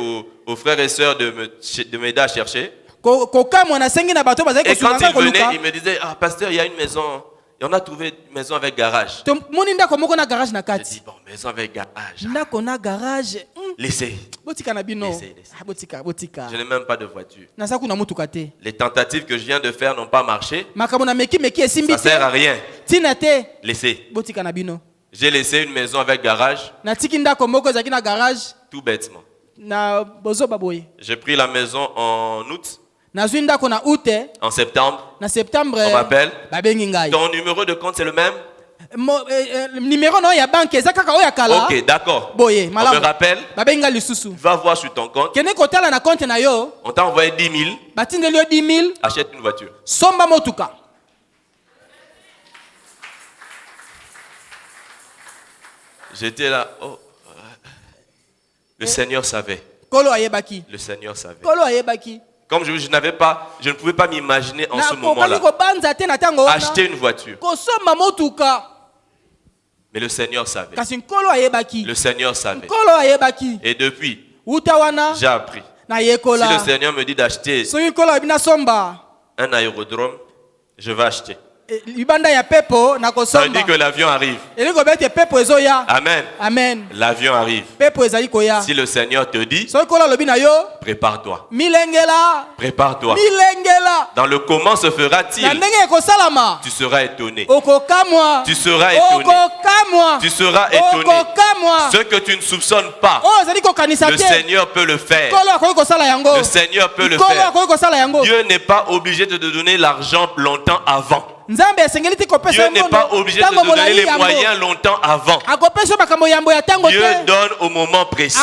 Speaker 1: aux frères et sœurs de m'aider à chercher. Et quand ils venaient, ils me disaient, ah pasteur, il y a une maison. Et on a trouvé une maison avec garage. J'ai dit, bon, maison avec garage. Laissez. Je n'ai même pas de voiture. Les tentatives que je viens de faire n'ont pas marché. Ça ne sert à rien. Laissez. J'ai laissé une maison avec garage. Tout bêtement. J'ai pris la maison en août. En septembre, on m'appelle. Ton numéro de compte c'est le même? Ok, d'accord. On me rappelle. Va voir sur ton compte. On t'a envoyé 10 000. Achète une voiture. J'étais là. Oh. Le Seigneur savait. Le Seigneur savait. Comme je ne pouvais pas m'imaginer en ce moment-là acheter une voiture. Mais le Seigneur savait. Le Seigneur savait. Et depuis, j'ai appris. Si le Seigneur me dit d'acheter un aérodrome, je vais acheter. Ça veut dire que l'avion arrive. Amen.
Speaker 2: Amen.
Speaker 1: L'avion arrive. Si le Seigneur te dit, prépare-toi. Prépare-toi. Dans le comment se fera-t-il? Tu seras étonné. Tu seras étonné. Tu seras étonné. Ce que tu ne soupçonnes pas, le Seigneur peut le faire. Le Seigneur peut le faire. Dieu n'est pas obligé de te donner l'argent longtemps avant. Dieu n'est pas obligé de te donner les moyens longtemps avant. Dieu donne au moment précis.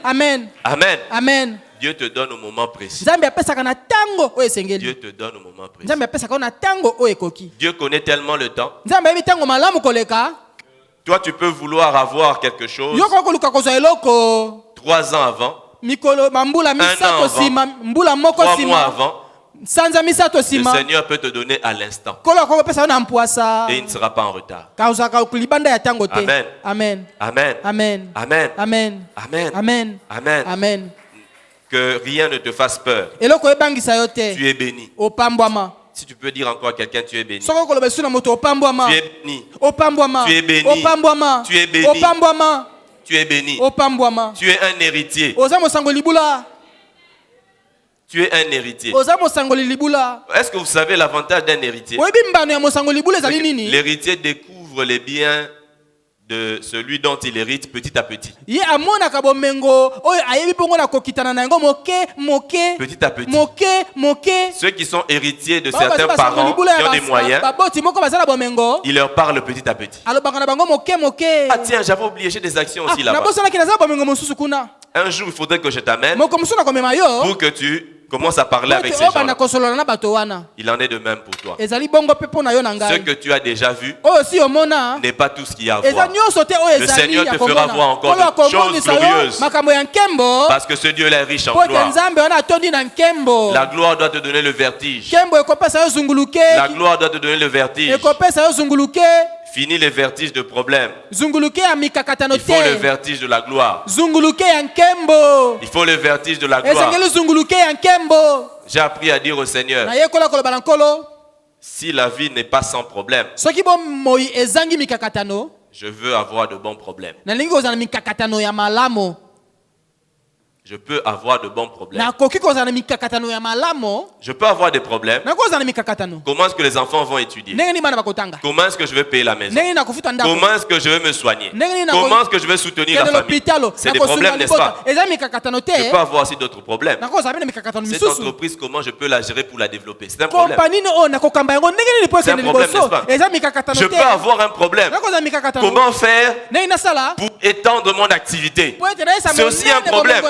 Speaker 1: Amen. Amen. Amen. Dieu te donne au moment précis. Dieu te donne au moment précis. Dieu connaît tellement le temps. Toi, tu peux vouloir avoir quelque chose 3 ans avant, 1 an avant, 3 mois avant. Le Seigneur peut te donner à l'instant. Et il ne sera pas en retard. Amen. Amen. Amen. Amen. Amen. Amen. Amen. Amen. Amen. Que rien ne te fasse peur. Tu es béni. Si tu peux dire encore à quelqu'un, tu es béni. Tu es béni. Tu es béni. Tu es béni. Tu es béni. Tu es un héritier. Tu es un héritier. Est-ce que vous savez l'avantage d'un héritier? L'héritier découvre les biens de celui dont il hérite petit à petit. Petit à petit. Ceux qui sont héritiers de certains parents qui ont des moyens, il leur parle petit à petit. Ah tiens, j'avais oublié, j'ai des actions aussi là-bas. Un jour, il faudrait que je t'amène pour que tu commence à parler avec ces gens. Il en est de même pour toi. Ce que tu as déjà vu n'est pas tout ce qu'il y a à voir. Le Seigneur te fera voir encore de choses glorieuses. Parce que ce Dieu-là est riche en gloire. La gloire doit te donner le vertige. La gloire doit te donner le vertige. Fini les vertiges de problèmes.
Speaker 2: Zunguluke ya mikakatano
Speaker 1: Il faut le
Speaker 2: te.
Speaker 1: vertige de la gloire.
Speaker 2: Zunguluke ya nkembo.
Speaker 1: Il faut le vertige de la gloire.
Speaker 2: Esengeli zunguluke ya nkembo.
Speaker 1: J'ai appris à dire au Seigneur,
Speaker 2: Na yekola koloba na nkolo.
Speaker 1: si la vie n'est pas sans problème,
Speaker 2: Soki bomoi ezangi mikakatano,
Speaker 1: je veux avoir de bons problèmes.
Speaker 2: nalingi kozala mikakatano ya malamo.
Speaker 1: Je peux avoir de bons problèmes.
Speaker 2: Nakoki kozala mikakatano ya malamo.
Speaker 1: Je peux avoir des problèmes.
Speaker 2: Nakozala mikakatano.
Speaker 1: Comment est-ce que les enfants vont étudier?
Speaker 2: Ndenge ni bana bakotanga.
Speaker 1: Comment est-ce que je vais payer la maison?
Speaker 2: Ndenge ni nakofuta ndako.
Speaker 1: Comment est-ce que je vais me soigner?
Speaker 2: Ndenge ni
Speaker 1: Comment est-ce que je vais soutenir la
Speaker 2: kende
Speaker 1: famille?
Speaker 2: l'hôpital.
Speaker 1: C'est des problèmes, n'est-ce pas?
Speaker 2: Eza mikakatano te.
Speaker 1: Je peux avoir aussi d'autres problèmes.
Speaker 2: Nakozala bena mikakatano
Speaker 1: Cette
Speaker 2: misusu.
Speaker 1: entreprise, comment je peux la gérer pour la développer? C'est un problème.
Speaker 2: Compagnie no nakokamba yango ndenge ni po
Speaker 1: C'est un
Speaker 2: kende
Speaker 1: problème,
Speaker 2: liboso.
Speaker 1: n'est-ce pas?
Speaker 2: Eza mikakatano
Speaker 1: Je
Speaker 2: te.
Speaker 1: peux avoir un problème.
Speaker 2: Nakozala mikakatano.
Speaker 1: Comment faire
Speaker 2: Ndenge nasala?
Speaker 1: pour étendre mon activité?
Speaker 2: Po ete na esa
Speaker 1: C'est aussi un problème.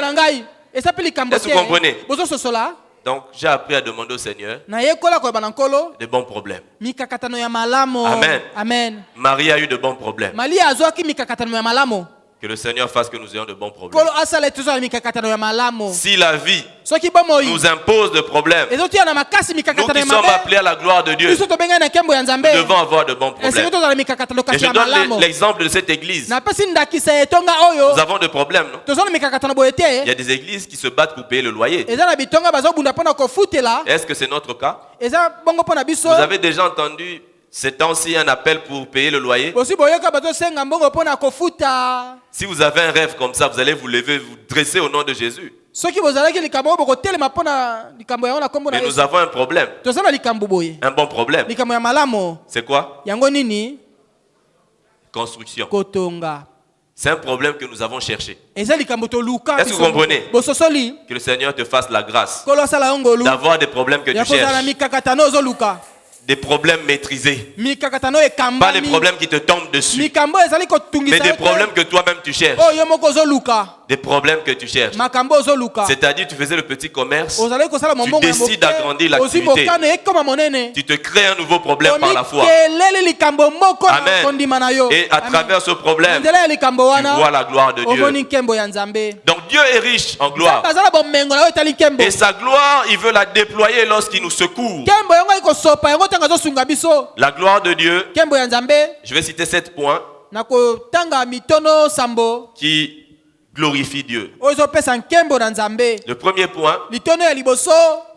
Speaker 2: Est-ce
Speaker 1: que vous comprenez?
Speaker 2: Bozo sosola.
Speaker 1: Donc, j'ai appris à demander au Seigneur
Speaker 2: Na yekola ko bana nkolo.
Speaker 1: de bons problèmes.
Speaker 2: Mikakatano ya malamo.
Speaker 1: Amen.
Speaker 2: Amen.
Speaker 1: Marie a eu de bons problèmes.
Speaker 2: Malia azwaki mikakatano ya malamo.
Speaker 1: Que le Seigneur fasse que nous ayons de bons problèmes.
Speaker 2: Kolo asala tuzala mikakatano ya malamo.
Speaker 1: Si la vie
Speaker 2: Soki bomoi.
Speaker 1: nous impose de problèmes,
Speaker 2: Ezotia na makasi
Speaker 1: nous
Speaker 2: mikakatano
Speaker 1: qui
Speaker 2: ya
Speaker 1: sommes
Speaker 2: mabe.
Speaker 1: appelés à la gloire de Dieu,
Speaker 2: Biso to benga na kembo ya Nzambe.
Speaker 1: nous devons avoir de bons
Speaker 2: Esengi
Speaker 1: problèmes.
Speaker 2: tozala mikakatano
Speaker 1: Et
Speaker 2: kasi
Speaker 1: je
Speaker 2: ya
Speaker 1: donne
Speaker 2: malamo.
Speaker 1: l'exemple de cette église.
Speaker 2: Na pesi ndakisa etonga oyo.
Speaker 1: Nous avons des problèmes, non?
Speaker 2: Tozala mikakatano boyete.
Speaker 1: Il y a des églises qui se battent pour payer le loyer.
Speaker 2: Eza na bitonga bazo bunda pona ko futela.
Speaker 1: Est-ce que c'est notre cas?
Speaker 2: Eza bongo pona biso.
Speaker 1: Vous avez déjà entendu ces temps-ci un appel pour payer le loyer?
Speaker 2: Bosi boyoka bazo senga mbongo pona ko futa.
Speaker 1: Si vous avez un rêve comme ça, vous allez vous lever, vous dresser au nom de Jésus.
Speaker 2: Soki bozalaki likambo boko telema pona likambo yango na kombo na
Speaker 1: Mais nous
Speaker 2: Yesu.
Speaker 1: avons un problème,
Speaker 2: Tozana likambo boye.
Speaker 1: un bon problème.
Speaker 2: Likambo ya malamo.
Speaker 1: C'est quoi?
Speaker 2: Yango nini?
Speaker 1: Construction.
Speaker 2: Kotonga.
Speaker 1: C'est un problème que nous avons cherché.
Speaker 2: Eza likambo to luka.
Speaker 1: Est-ce que vous comprenez?
Speaker 2: Bososoli.
Speaker 1: Que le Seigneur te fasse la grâce
Speaker 2: Kolo sala ngolu.
Speaker 1: d'avoir des problèmes que tu
Speaker 2: Ya kozala
Speaker 1: cherches.
Speaker 2: mikakatano zo luka.
Speaker 1: Des problèmes maîtrisés.
Speaker 2: Mikakatano e kamba.
Speaker 1: Pas les problèmes qui te tombent dessus,
Speaker 2: Mikambo ezali ko tungisa.
Speaker 1: mais des problèmes que toi-même tu cherches.
Speaker 2: Oh yo moko zo luka.
Speaker 1: Des problèmes que tu cherches.
Speaker 2: Makambo zo luka.
Speaker 1: C'est-à-dire, tu faisais le petit commerce,
Speaker 2: Ozali ko sala mombongo ya moke.
Speaker 1: décides d'agrandir
Speaker 2: Osi
Speaker 1: l'activité.
Speaker 2: mokano e koma monene.
Speaker 1: tu te crées un nouveau problème par la foi.
Speaker 2: Kelele likambo moko na
Speaker 1: Amen.
Speaker 2: kondima na yo.
Speaker 1: Et à
Speaker 2: Amen.
Speaker 1: travers ce problème,
Speaker 2: Nzela ya likambo
Speaker 1: tu
Speaker 2: wana.
Speaker 1: vois la gloire de
Speaker 2: Omoni
Speaker 1: Dieu.
Speaker 2: nkembo ya Nzambe.
Speaker 1: Donc Dieu est riche en gloire.
Speaker 2: Bazala bomengo na yo etali nkembo.
Speaker 1: Et sa gloire, il veut la déployer lorsqu'il nous secourt.
Speaker 2: Nkembo yango iko sopa yango tanga zo sunga biso.
Speaker 1: La gloire de Dieu,
Speaker 2: Nkembo ya Nzambe
Speaker 1: je vais citer 7 points
Speaker 2: na kotanga mitono sambo.
Speaker 1: qui glorifient Dieu.
Speaker 2: Ozo pesa nkembo na Nzambe.
Speaker 1: Le premier point,
Speaker 2: Litono ya liboso.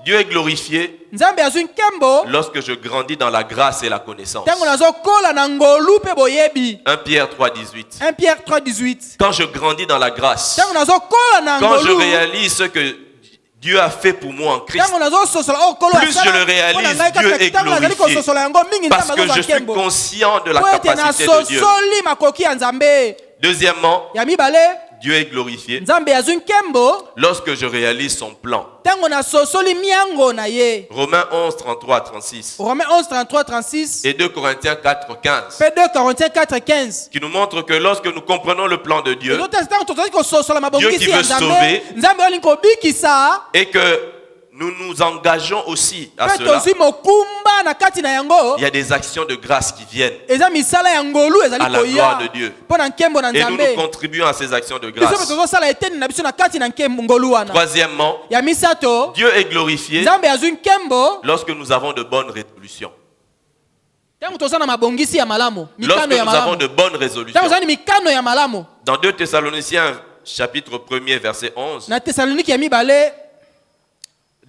Speaker 1: Dieu est glorifié
Speaker 2: Nzambe azwi nkembo.
Speaker 1: lorsque je grandis dans la grâce et la connaissance.
Speaker 2: Tango nazo kola na ngolu pe boyebi.
Speaker 1: 1 Pierre 3,18.
Speaker 2: 1 Pierre 3:18.
Speaker 1: Quand je grandis dans la grâce,
Speaker 2: Tango nazo kola na
Speaker 1: quand je
Speaker 2: ngolu.
Speaker 1: réalise ce que Dieu a fait pour moi en Christ,
Speaker 2: Tango nazo sosola o kolo
Speaker 1: plus je le réalise, Dieu est glorifié. Parce que je suis conscient de la capacité de Dieu.
Speaker 2: soli makoki ya Nzambe.
Speaker 1: Deuxièmement,
Speaker 2: Ya mibale,
Speaker 1: Dieu est glorifié
Speaker 2: Nzambe azwi nkembo.
Speaker 1: lorsque je réalise son plan.
Speaker 2: Tango na sosoli miango na ye.
Speaker 1: Romains 11, 33 à 36
Speaker 2: Romains 11, 33, 36.
Speaker 1: et 2 Corinthiens 4, 15
Speaker 2: P 2 Corinthiens 4, 15.
Speaker 1: qui nous montrent que lorsque nous comprenons le plan de Dieu
Speaker 2: Dieu
Speaker 1: qui veut sauver,
Speaker 2: Nzambe olingi kobikisa.
Speaker 1: et que nous nous engageons aussi à
Speaker 2: Pe
Speaker 1: cela,
Speaker 2: tozwi mokumba na kati na yango.
Speaker 1: il y a des actions de grâce qui viennent
Speaker 2: Eza misala ya ngolu ezali
Speaker 1: à la
Speaker 2: koya.
Speaker 1: gloire de Dieu.
Speaker 2: Mpo na nkembo na
Speaker 1: et nous
Speaker 2: Nzambe.
Speaker 1: nous contribuons à ces actions de
Speaker 2: Biso pe
Speaker 1: grâce.
Speaker 2: tozosala eteni na biso na kati na nkembo ngolu wana.
Speaker 1: Troisièmement,
Speaker 2: Ya misato.
Speaker 1: Dieu est glorifié
Speaker 2: Nzambe azwi nkembo.
Speaker 1: lorsque nous avons de bonnes résolutions.
Speaker 2: Tango toza na mabongisi ya malamu.
Speaker 1: Lorsque
Speaker 2: Mikano ya
Speaker 1: nous avons
Speaker 2: malamu.
Speaker 1: de bonnes
Speaker 2: Tango
Speaker 1: résolutions.
Speaker 2: toza ni mikano ya malamu.
Speaker 1: Dans 2 Thessaloniciens chapitre 1er verset 11,
Speaker 2: Na Thessaloniki ya mibale.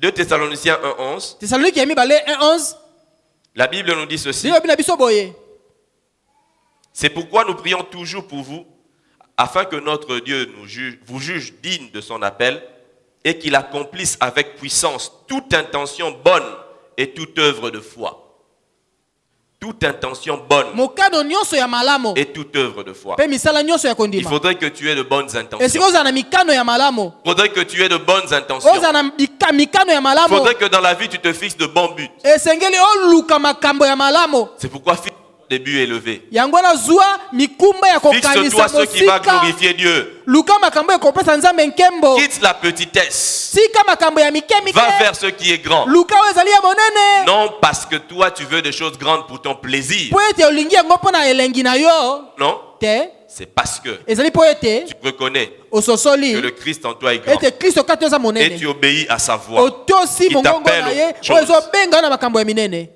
Speaker 1: 2 Thessaloniciens 1:11,
Speaker 2: Thessaloniki ya mibale 1:11.
Speaker 1: la Bible nous dit ceci.
Speaker 2: Lilobi na biso boye.
Speaker 1: C'est pourquoi nous prions toujours pour vous, afin que notre Dieu vous juge digne de son appel et qu'il accomplisse avec puissance toute intention bonne et toute œuvre de foi. Toute intention bonne
Speaker 2: Mokano nyonso ya malamu.
Speaker 1: et toute œuvre de foi.
Speaker 2: Pe misala nyonso ya
Speaker 1: Il
Speaker 2: kondima.
Speaker 1: faudrait que tu aies de bonnes
Speaker 2: Esiko
Speaker 1: intentions.
Speaker 2: oza na mikano ya malamu.
Speaker 1: Il faudrait que tu aies de bonnes intentions.
Speaker 2: Oza na mikano ya
Speaker 1: Il
Speaker 2: malamu.
Speaker 1: faudrait que dans la vie tu te fixes de bons buts.
Speaker 2: Esengeli oluka makambo ya malamu.
Speaker 1: C'est pourquoi fixe des buts élevés.
Speaker 2: Yango na zwa mikumba ya kokanisa
Speaker 1: Fixe-toi ce qui va
Speaker 2: mosika.
Speaker 1: glorifier Dieu.
Speaker 2: Luka makambo ya kopesa Nzambe nkembo.
Speaker 1: Quitte la petitesse.
Speaker 2: Sika makambo ya mike mike.
Speaker 1: Va vers ce qui est grand.
Speaker 2: Luka oyo ezali ya monene.
Speaker 1: Non parce que toi tu veux des choses grandes pour ton plaisir.
Speaker 2: Po ete olingi yango mpo na elengi na yo.
Speaker 1: Non,
Speaker 2: Te.
Speaker 1: c'est parce que
Speaker 2: Ezali po ete
Speaker 1: tu reconnais
Speaker 2: ososoli.
Speaker 1: que le Christ en toi est grand.
Speaker 2: Ete Kristo kati oza
Speaker 1: Et
Speaker 2: monene.
Speaker 1: tu obéis à sa voix.
Speaker 2: Otosi
Speaker 1: Qui
Speaker 2: mongongo
Speaker 1: t'appelle
Speaker 2: na ye.
Speaker 1: aux
Speaker 2: Oyo
Speaker 1: choses.
Speaker 2: ezobenga na makambo ya minene.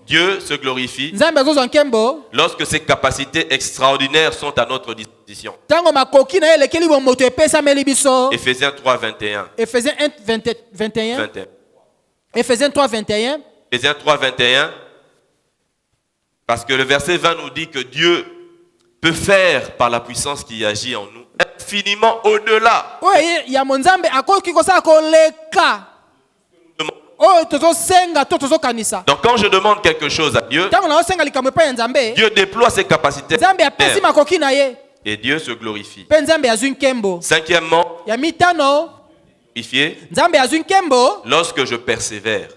Speaker 1: Dieu se glorifie
Speaker 2: nzambe azozwa nkembo
Speaker 1: lorsque ses capacités extraordinaires sont à notre disposition.
Speaker 2: ntango makoki na ye elekeli moto epesameli biso.
Speaker 1: Éphésiens 3, 21.
Speaker 2: Éphésiens 1, 21.
Speaker 1: 21.
Speaker 2: Éphésiens 3, 21.
Speaker 1: Éphésiens 3, 21. Parce que le verset 20 nous dit que Dieu peut faire par la puissance qui agit en nous infiniment au-delà.
Speaker 2: Oui, ya monzambe akoki kosala koleka.
Speaker 1: Donc quand je demande quelque chose à Dieu, Dieu déploie ses capacités et Dieu se glorifie. Cinquièmement, glorifié lorsque je persévère.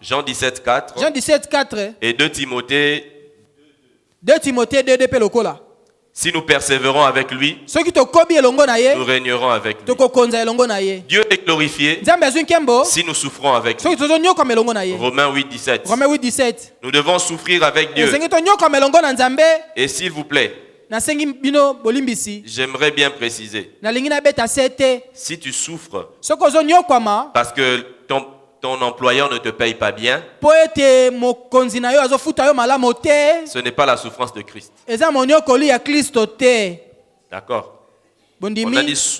Speaker 1: Jean 17, 4 et 2 Timothée
Speaker 2: 2 lokola.
Speaker 1: Si nous persévérons avec lui, nous régnerons avec lui. Dieu est glorifié si nous souffrons avec lui. Romains 8, 17. Nous devons souffrir avec Dieu. Et s'il vous plaît, j'aimerais bien préciser, si tu souffres parce que ton employeur ne te paye pas bien, ce n'est pas la souffrance de Christ. D'accord. On a dit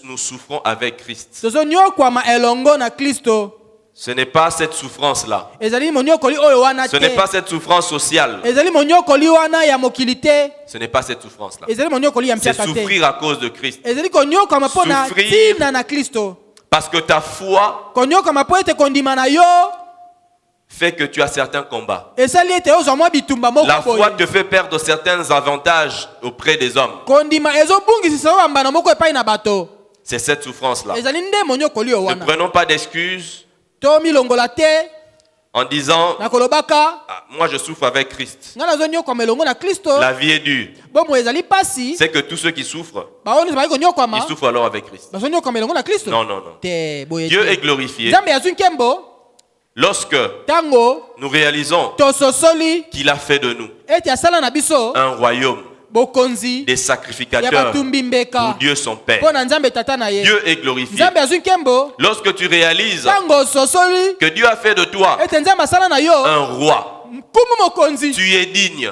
Speaker 1: nous souffrons avec Christ. Ce n'est pas cette souffrance-là. Ce n'est pas cette souffrance sociale. Ce n'est pas cette souffrance-là. C'est souffrir à cause de Christ. Souffrir parce que ta foi fait que tu as certains combats. La foi te fait perdre certains avantages auprès des hommes. C'est cette souffrance-là. Ne prenons pas d'excuses en disant moi je souffre avec Christ. La vie est dure. C'est que tous ceux qui souffrent, ils souffrent alors avec Christ. Non, non, non. Dieu est glorifié lorsque nous réalisons qu'il a fait de nous un royaume, des sacrificateurs pour Dieu son Père. Dieu est glorifié lorsque tu réalises que Dieu a fait de toi un roi. Tu es digne.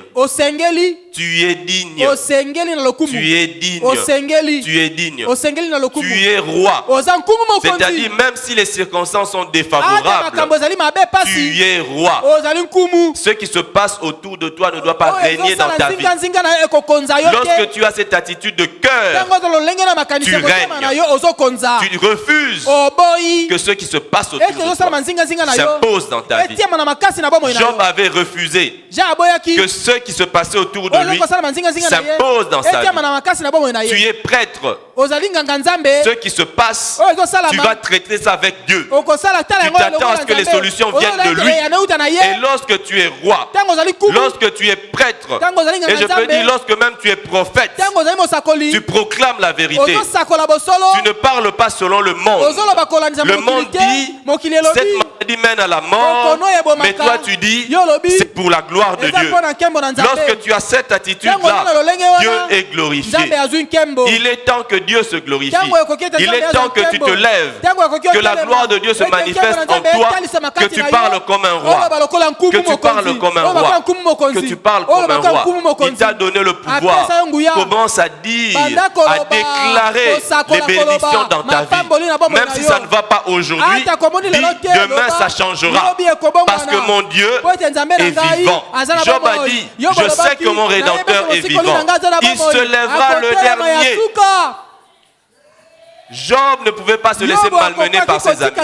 Speaker 1: Tu es digne. Tu es digne. Tu es digne. Tu es roi. C'est-à-dire même si les circonstances sont défavorables, tu es roi. Ce qui se passe autour de toi ne doit pas régner dans ta vie. Lorsque tu as cette attitude de cœur, tu règnes. Tu refuses que ce qui se passe autour de toi s'impose dans ta vie. Job avait refusé que ce qui se passait autour de lui s'impose dans sa vie. Tu es prêtre. Ce qui se passe, tu vas traiter ça avec Dieu. Tu t'attends à ce que les solutions viennent de lui. Et lorsque tu es roi, lorsque tu es prêtre, et je peux dire lorsque même tu es prophète, tu proclames la vérité. Tu ne parles pas selon le monde. Le monde dit cette maladie mène à la mort, mais toi tu dis c'est pour la gloire de Dieu. Lorsque tu as cette attitude-là, Dieu est glorifié. Il est temps que Dieu se glorifie. Il est temps que tu te lèves, que la gloire de Dieu se manifeste en toi, que tu parles comme un roi, que tu parles comme un roi, que tu parles comme un roi. Il t'a donné le pouvoir. Commence à dire, à déclarer les bénédictions dans ta vie. Même si ça ne va pas aujourd'hui, dis demain ça changera. Parce que mon Dieu est vivant. Job a dit, je sais que mon Rédempteur est vivant. Il se lèvera le dernier. Job ne pouvait pas se laisser malmener par ses amis.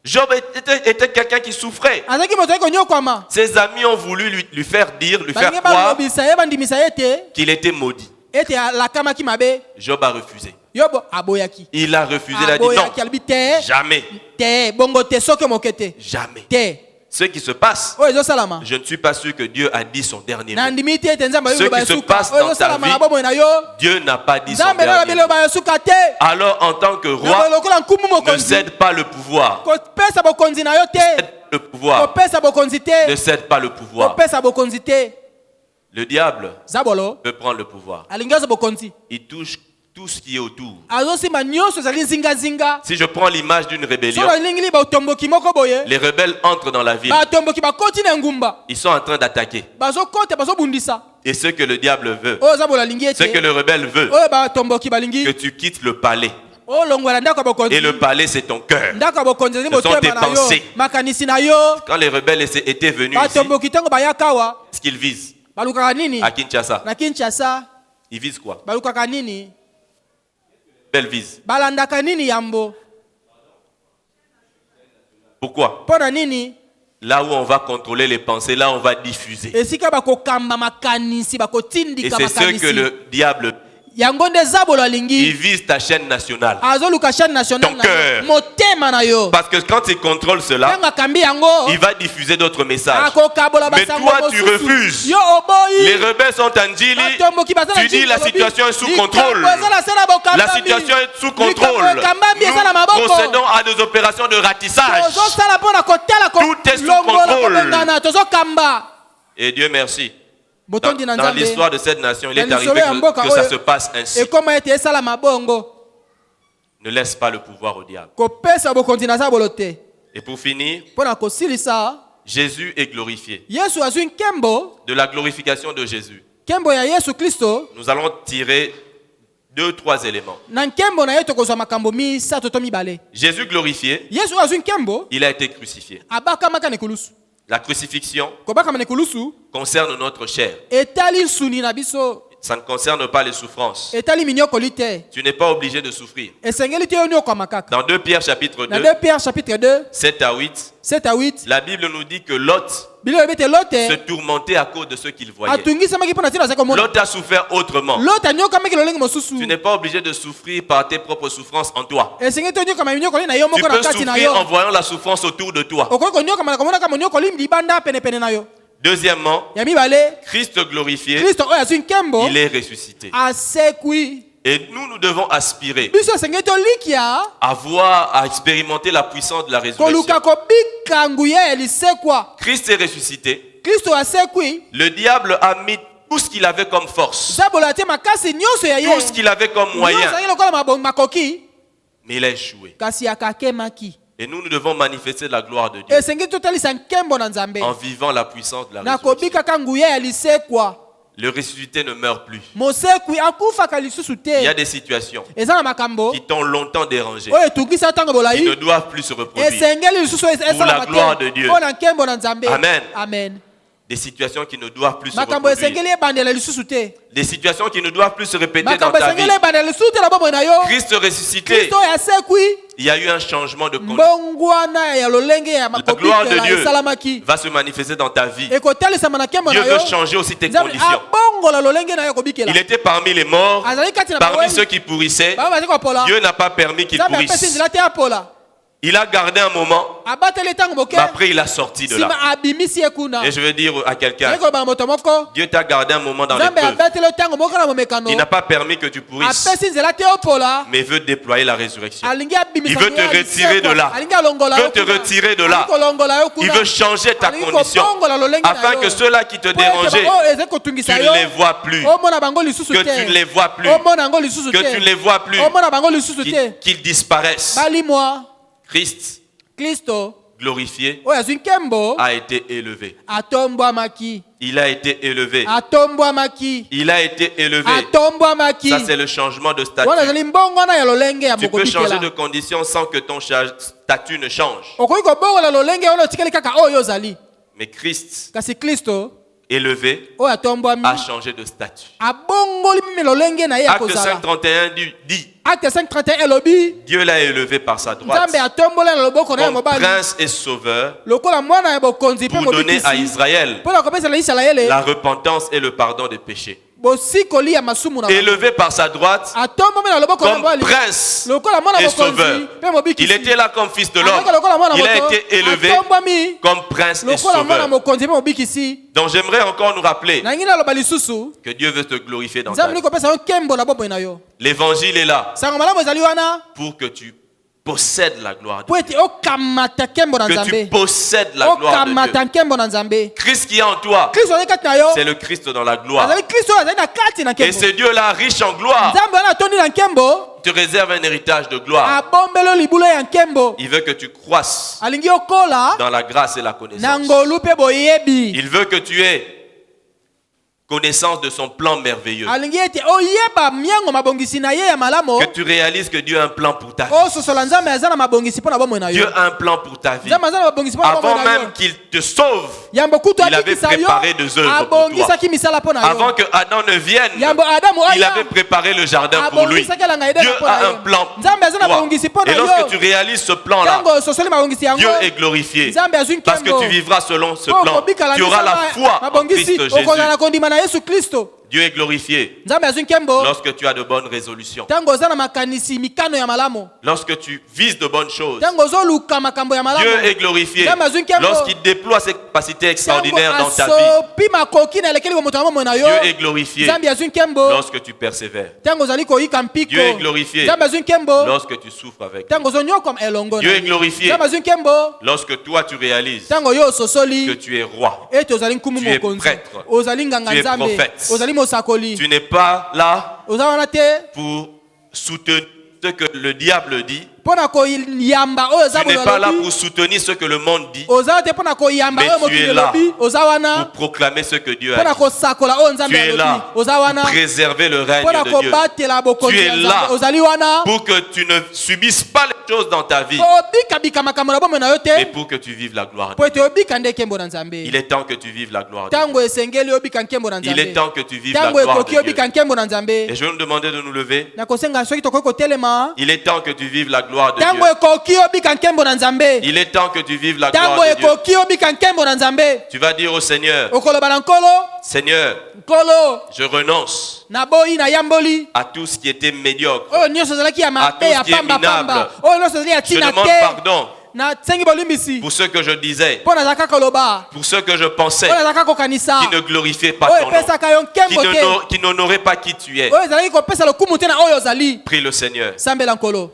Speaker 1: Job était quelqu'un qui souffrait. Ses amis ont voulu lui faire dire, lui faire croire qu'il était maudit. Job a refusé. Il a refusé, il a dit non, jamais. Jamais. Ce qui se passe, je ne suis pas sûr que Dieu a dit son dernier mot. Ce qui se passe dans ta vie, Dieu n'a pas dit son dernier mot. Alors en tant que roi, ne cède pas le pouvoir. Ne cède pas le pouvoir. Le diable peut prendre le pouvoir. Il touche tout ce qui est autour.
Speaker 2: Si
Speaker 1: je prends l'image d'une rébellion, les rebelles entrent dans la ville. Ils sont en train d'attaquer. Et ce que le diable veut, ce que le rebelle veut, que tu quittes le palais. Et le palais, c'est ton cœur. Ce sont tes pensées. Quand les rebelles étaient venus ici, ce qu'ils visent à Kinshasa, ils visent quoi? Rebelles visent. Pourquoi? Là où on va contrôler les pensées, là on va diffuser. Et c'est ce que le diable veut. Il vise ta chaîne nationale, ton cœur. Parce que quand il contrôle cela, il va diffuser d'autres messages. Mais toi, tu refuses. Les rebelles sont en Djili. Tu dis la situation est sous contrôle. La situation est sous contrôle. Nous procédons à des opérations de ratissage. Tout est sous contrôle. Et Dieu merci. Dans l'histoire de cette nation, il est arrivé que ça se passe ainsi. Ne laisse pas le pouvoir au diable. Et pour finir, Jésus est glorifié. De la glorification de Jésus, nous allons tirer 2-3 éléments. Jésus glorifié, il a été crucifié. La crucifixion concerne notre chair. Ça ne concerne pas les souffrances. Tu n'es pas obligé de souffrir. Dans 2 Pierre chapitre 2, 7 à 8, la Bible nous dit que Lot se tourmentait à cause de ce qu'il voyait. Lot a souffert autrement. Tu n'es pas obligé de souffrir par tes propres souffrances en toi. Tu peux souffrir en voyant la souffrance autour de toi. Deuxièmement, Christ glorifié, il est ressuscité. Et nous devons aspirer à expérimenter la puissance de la résurrection. Christ est ressuscité. Le diable a mis tout ce qu'il avait comme force, tout ce qu'il avait comme moyen, mais il a échoué. Et nous devons manifester la gloire de Dieu en vivant la puissance de la résurrection. Le ressuscité ne meurt plus. Il y a des situations qui t'ont longtemps dérangé, qui ne doivent plus se reproduire pour la gloire de Dieu. Amen. Des situations qui ne doivent plus se reproduire. Des situations qui ne doivent plus se répéter dans ta vie. Christ ressuscité, il y a eu un changement de conduite. La gloire de Dieu va se manifester dans ta vie. Dieu veut changer aussi tes conditions. Il était parmi les morts, parmi ceux qui pourrissaient. Dieu n'a pas permis qu'ils pourrissent. Il a gardé un moment, mais après il a sorti de là. Et je veux dire à quelqu'un, Dieu t'a gardé un moment dans l'épreuve. Il n'a pas permis que tu pourrisses, mais il veut déployer la résurrection. Il veut te retirer de là. Il veut te retirer de là. Il veut changer ta condition, afin que ceux-là qui te dérangeaient, tu ne les vois plus. Que tu ne les vois plus. Que tu ne les vois plus. Qu'ils disparaissent. Christ glorifié a été élevé. Il a été élevé. Il a été élevé. Ça, c'est le changement de statut. Tu peux changer de condition sans que ton statut ne change. Mais Christ élevé a changé de statut. Acte 5:31 dit Dieu l'a élevé par sa droite comme prince et sauveur pour donner à Israël la repentance et le pardon des péchés. Élevé par sa droite comme prince et sauveur. Il était là comme fils de l'homme. Il a été élevé comme prince et sauveur. Donc j'aimerais encore nous rappeler que Dieu veut te glorifier dans ta vie. L'évangile est là pour que tu possèdes la gloire de
Speaker 2: po ete okamata nkembo na
Speaker 1: Dieu. Que tu
Speaker 2: Nzambe,
Speaker 1: possèdes la gloire de
Speaker 2: okamata
Speaker 1: Dieu.
Speaker 2: nkembo na Nzambe.
Speaker 1: Christ qui est en toi,
Speaker 2: Kristo azali kati na yo,
Speaker 1: c'est le Christ dans la gloire.
Speaker 2: azali Kristo oyo azali na kati na
Speaker 1: Et
Speaker 2: nkembo.
Speaker 1: ce Dieu-là, riche en gloire,
Speaker 2: Nzambe wana atondi na nkembo,
Speaker 1: te réserve un héritage de gloire.
Speaker 2: abombeli yo libula ya nkembo.
Speaker 1: Il veut que tu croisses
Speaker 2: Alingi okola
Speaker 1: dans la grâce et la
Speaker 2: na
Speaker 1: connaissance.
Speaker 2: ngolu mpe boyebi.
Speaker 1: Il veut que tu aies connaissance de son plan merveilleux.
Speaker 2: Alingi ete oyeba miango mabongisi na ye ya malamo.
Speaker 1: Que tu réalises que Dieu a un plan pour ta vie.
Speaker 2: Ososola Nzambe aza na mabongisi mpo na bomoi na yo.
Speaker 1: Dieu a un plan pour ta vie.
Speaker 2: Nzambe aza na mabongisi mpo na bomoi
Speaker 1: Avant
Speaker 2: na yo.
Speaker 1: même qu'il te sauve,
Speaker 2: Yambo kutu
Speaker 1: il avait
Speaker 2: abikisa yo,
Speaker 1: préparé des œuvres pour toi.
Speaker 2: abongisaki misala mpo na yo.
Speaker 1: Avant que Adam ne vienne,
Speaker 2: Yambo Adamu
Speaker 1: il
Speaker 2: aya,
Speaker 1: avait préparé le jardin pour lui.
Speaker 2: abongisaki alanga edela
Speaker 1: Dieu
Speaker 2: mpo na
Speaker 1: a un
Speaker 2: ye.
Speaker 1: plan pour
Speaker 2: Nzambe aza na
Speaker 1: toi.
Speaker 2: mabongisi mpo na
Speaker 1: Et
Speaker 2: yo.
Speaker 1: lorsque tu réalises ce plan-là,
Speaker 2: Tango ososoli mabongisi yango,
Speaker 1: Dieu est glorifié.
Speaker 2: Nzambe azwi
Speaker 1: Parce que
Speaker 2: nkembo.
Speaker 1: tu vivras selon ce
Speaker 2: Po
Speaker 1: plan.
Speaker 2: okobikala
Speaker 1: Tu auras la
Speaker 2: misala
Speaker 1: foi en
Speaker 2: mabongisi,
Speaker 1: Christ
Speaker 2: okozala na
Speaker 1: Jésus.
Speaker 2: kondima na Yesu Kristo.
Speaker 1: Dieu est glorifié
Speaker 2: Nzambe azwi nkembo
Speaker 1: lorsque tu as de bonnes résolutions.
Speaker 2: tango oza na makanisi mikano ya malamu,
Speaker 1: Lorsque tu vises de bonnes choses.
Speaker 2: tango ozoluka makambo ya malamu.
Speaker 1: Dieu est glorifié
Speaker 2: Nzambe azwi nkembo
Speaker 1: lorsqu'il déploie ses capacités extraordinaires dans ta vie.
Speaker 2: asopi makoki na elekeli bomoto na bomoi na yo.
Speaker 1: Dieu est glorifié
Speaker 2: Nzambe azwi nkembo
Speaker 1: lorsque tu persévères.
Speaker 2: tango ozali koyika mpiko.
Speaker 1: Dieu est glorifié
Speaker 2: Nzambe azwi nkembo
Speaker 1: lorsque tu souffres avec lui.
Speaker 2: tango ozonyokoma elongo na
Speaker 1: Dieu
Speaker 2: ye.
Speaker 1: est glorifié
Speaker 2: Nzambe azwi nkembo
Speaker 1: lorsque toi tu réalises
Speaker 2: tango yo
Speaker 1: que
Speaker 2: ososoli
Speaker 1: tu es roi.
Speaker 2: ete ozali nkumu
Speaker 1: Tu es
Speaker 2: mokonzi,
Speaker 1: prêtre.
Speaker 2: ozali nganga
Speaker 1: Tu es
Speaker 2: Nzambe,
Speaker 1: prophète.
Speaker 2: ozali mosakoli,
Speaker 1: Tu n'es pas là
Speaker 2: oza wana te
Speaker 1: pour soutenir ce que le diable dit.
Speaker 2: mpo na koyamba oyo eza
Speaker 1: Tu n'es pas là
Speaker 2: bolobi.
Speaker 1: pour soutenir ce que le monde dit,
Speaker 2: Oza te mpo na koyamba
Speaker 1: Mais
Speaker 2: oyo
Speaker 1: tu
Speaker 2: mokili
Speaker 1: es là
Speaker 2: elobi. Oza
Speaker 1: pour
Speaker 2: wana
Speaker 1: proclamer ce que Dieu
Speaker 2: mpo
Speaker 1: a
Speaker 2: na
Speaker 1: dit.
Speaker 2: kosakola oyo Nzambe
Speaker 1: Tu es
Speaker 2: alobi.
Speaker 1: là
Speaker 2: Oza
Speaker 1: pour
Speaker 2: wana
Speaker 1: préserver le
Speaker 2: mpo na
Speaker 1: règne de Dieu.
Speaker 2: kobatela bokonzi
Speaker 1: Tu es
Speaker 2: ya
Speaker 1: là
Speaker 2: Nzambe. Ozali wana
Speaker 1: pour que tu ne subisses pas les choses dans ta vie,
Speaker 2: po obikabika makambo na bomoi na yo
Speaker 1: mais
Speaker 2: te
Speaker 1: pour que tu vives la gloire de
Speaker 2: po
Speaker 1: Dieu.
Speaker 2: ete obika nde nkembo na Nzambe.
Speaker 1: Il est temps que tu vives la gloire de Dieu.
Speaker 2: Tango esengeli obika nkembo na
Speaker 1: Il est
Speaker 2: Nzambe,
Speaker 1: temps que tu vives la
Speaker 2: tango
Speaker 1: gloire de
Speaker 2: ekoki
Speaker 1: Dieu.
Speaker 2: obika nkembo na Nzambe.
Speaker 1: Et je vais nous demander de nous lever.
Speaker 2: Na kosenga soki tokoki kotelema,
Speaker 1: Il est temps que tu vives la gloire de
Speaker 2: tango
Speaker 1: Dieu.
Speaker 2: ekoki obika nkembo na Nzambe,
Speaker 1: Il est temps que tu vives la
Speaker 2: tango
Speaker 1: gloire de Dieu.
Speaker 2: ekoki obika nkembo na Nzambe.
Speaker 1: Tu vas dire au Seigneur,
Speaker 2: Okoloba na nkolo,
Speaker 1: Seigneur,
Speaker 2: nkolo
Speaker 1: je renonce
Speaker 2: naboyi na yamboli
Speaker 1: à tout ce qui était médiocre.
Speaker 2: oyo nyonso ezalaki ya
Speaker 1: À
Speaker 2: mabe
Speaker 1: tout
Speaker 2: ya
Speaker 1: ce qui est
Speaker 2: pamba
Speaker 1: minable.
Speaker 2: oyo nyonso ezalaki ya
Speaker 1: Je
Speaker 2: ntina
Speaker 1: demande
Speaker 2: te.
Speaker 1: pardon
Speaker 2: Nasengi bolimbisi
Speaker 1: pour ce que je disais,
Speaker 2: mpo nazalaka koloba,
Speaker 1: pour ce que je pensais,
Speaker 2: mpo nazalaka kokanisa
Speaker 1: qui ne glorifiait pas
Speaker 2: oyo
Speaker 1: ton nom,
Speaker 2: epesaka yo nkembo te,
Speaker 1: qui n'honorait pas qui tu es.
Speaker 2: oyo ezalaki kopesa lokumu te na oyo ozali.
Speaker 1: Prie le Seigneur.
Speaker 2: Sambela nkolo.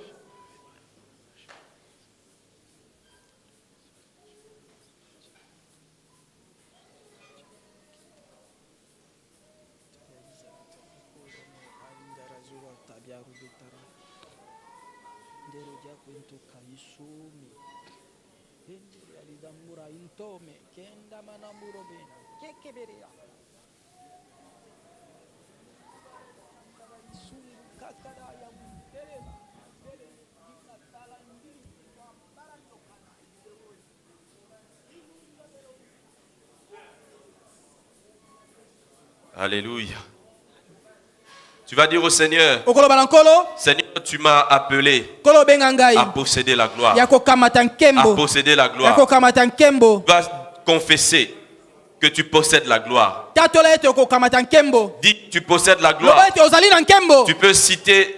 Speaker 1: Alléluia. Tu vas dire au Seigneur,
Speaker 2: Okoloba na nkolo,
Speaker 1: Seigneur, tu m'as appelé
Speaker 2: nkolo benga ngai
Speaker 1: à posséder la gloire.
Speaker 2: ya kokamata
Speaker 1: À
Speaker 2: nkembo,
Speaker 1: posséder la
Speaker 2: ya
Speaker 1: gloire.
Speaker 2: kokamata nkembo.
Speaker 1: Tu vas confesser que tu possèdes la gloire.
Speaker 2: Tatola ete okokamata nkembo,
Speaker 1: Dis que tu possèdes la
Speaker 2: loba
Speaker 1: gloire.
Speaker 2: ete ozali na nkembo.
Speaker 1: Tu peux citer